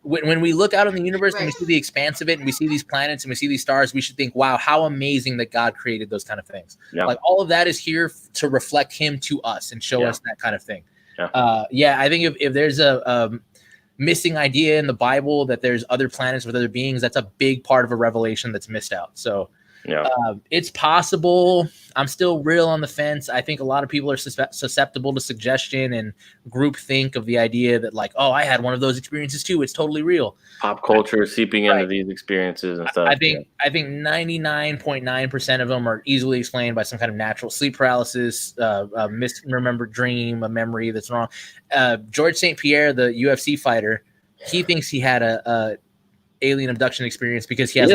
when we look out in the universe and we see the expanse of it and we see these planets and we see these stars, we should think, wow, how amazing that God created those kind of things. Yeah. Like all of that is here to reflect Him to us and show us that kind of thing. Yeah. I think if there's a missing idea in the Bible that there's other planets with other beings, that's a big part of a revelation that's missed out. So
Yeah.
It's possible. I'm still real on the fence. I think a lot of people are susceptible to suggestion and groupthink of the idea that, like, oh, I had one of those experiences too. It's totally real.
Pop culture seeping into these experiences and stuff.
I think 99.9% of them are easily explained by some kind of natural sleep paralysis, a misremembered dream, a memory that's wrong. George St. Pierre, the UFC fighter, he thinks he had a alien abduction experience because he has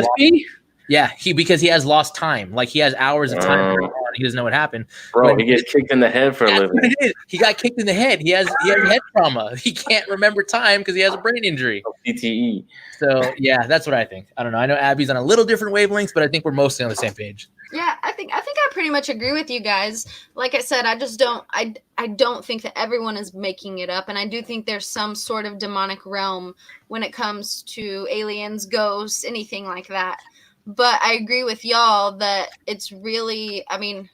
because he has lost time. Like, he has hours of time. He doesn't know what happened.
Bro, he gets kicked in the head for a living.
He got kicked in the head. He has head trauma. He can't remember time because he has a brain injury.
CTE.
So yeah, that's what I think. I don't know. I know Abby's on a little different wavelengths, but I think we're mostly on the same page.
Yeah, I think I pretty much agree with you guys. Like I said, I just don't I don't think that everyone is making it up, and I do think there's some sort of demonic realm when it comes to aliens, ghosts, anything like that. But I agree with y'all that it's really, I mean,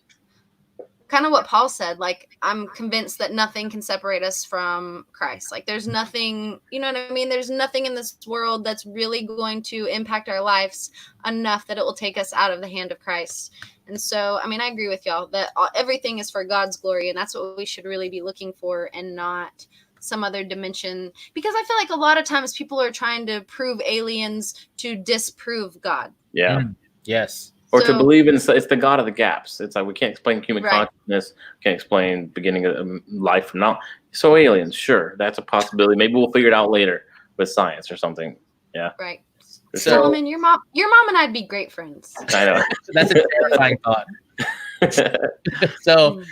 kind of what Paul said. Like, I'm convinced that nothing can separate us from Christ. Like, there's nothing, you know what I mean? There's nothing in this world that's really going to impact our lives enough that it will take us out of the hand of Christ. And so, I mean, I agree with y'all that everything is for God's glory, and that's what we should really be looking for, and not some other dimension. Because I feel like a lot of times people are trying to prove aliens to disprove God.
Yeah.
Yes.
Or to believe in, it's the God of the gaps. It's like, we can't explain human
Right.
consciousness, can't explain beginning of life from now. So aliens, sure, that's a possibility. Maybe we'll figure it out later with science or something. Yeah.
Right.
So-
Solomon, your mom and I'd be great friends.
I know.
That's a terrifying thought. So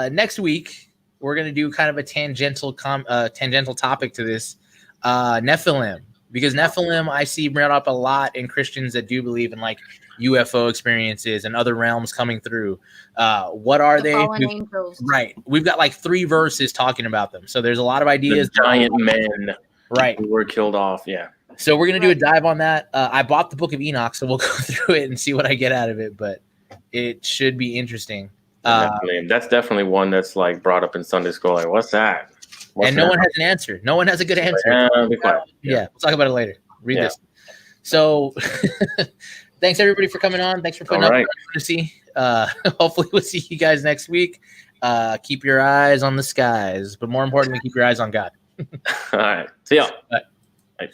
next week we're gonna do kind of a tangential topic to this, Nephilim, because Nephilim I see brought up a lot in Christians that do believe in like UFO experiences and other realms coming through. What are they?
Fallen angels.
Right. We've got like 3 verses talking about them. So there's a lot of ideas.
The giant men
Right.
who were killed off. Yeah.
So we're going to do a dive on that. I bought the Book of Enoch, so we'll go through it and see what I get out of it, but it should be interesting.
That's definitely one that's like brought up in Sunday school. Like, what's that?
And no one has an answer. No one has a good answer.
Be quiet.
Yeah, we'll talk about it later. Read this. So thanks everybody for coming on. Thanks for putting up to see. Hopefully we'll see you guys next week. Keep your eyes on the skies, but more importantly, keep your eyes on God.
All right. See y'all.
Bye.
Bye.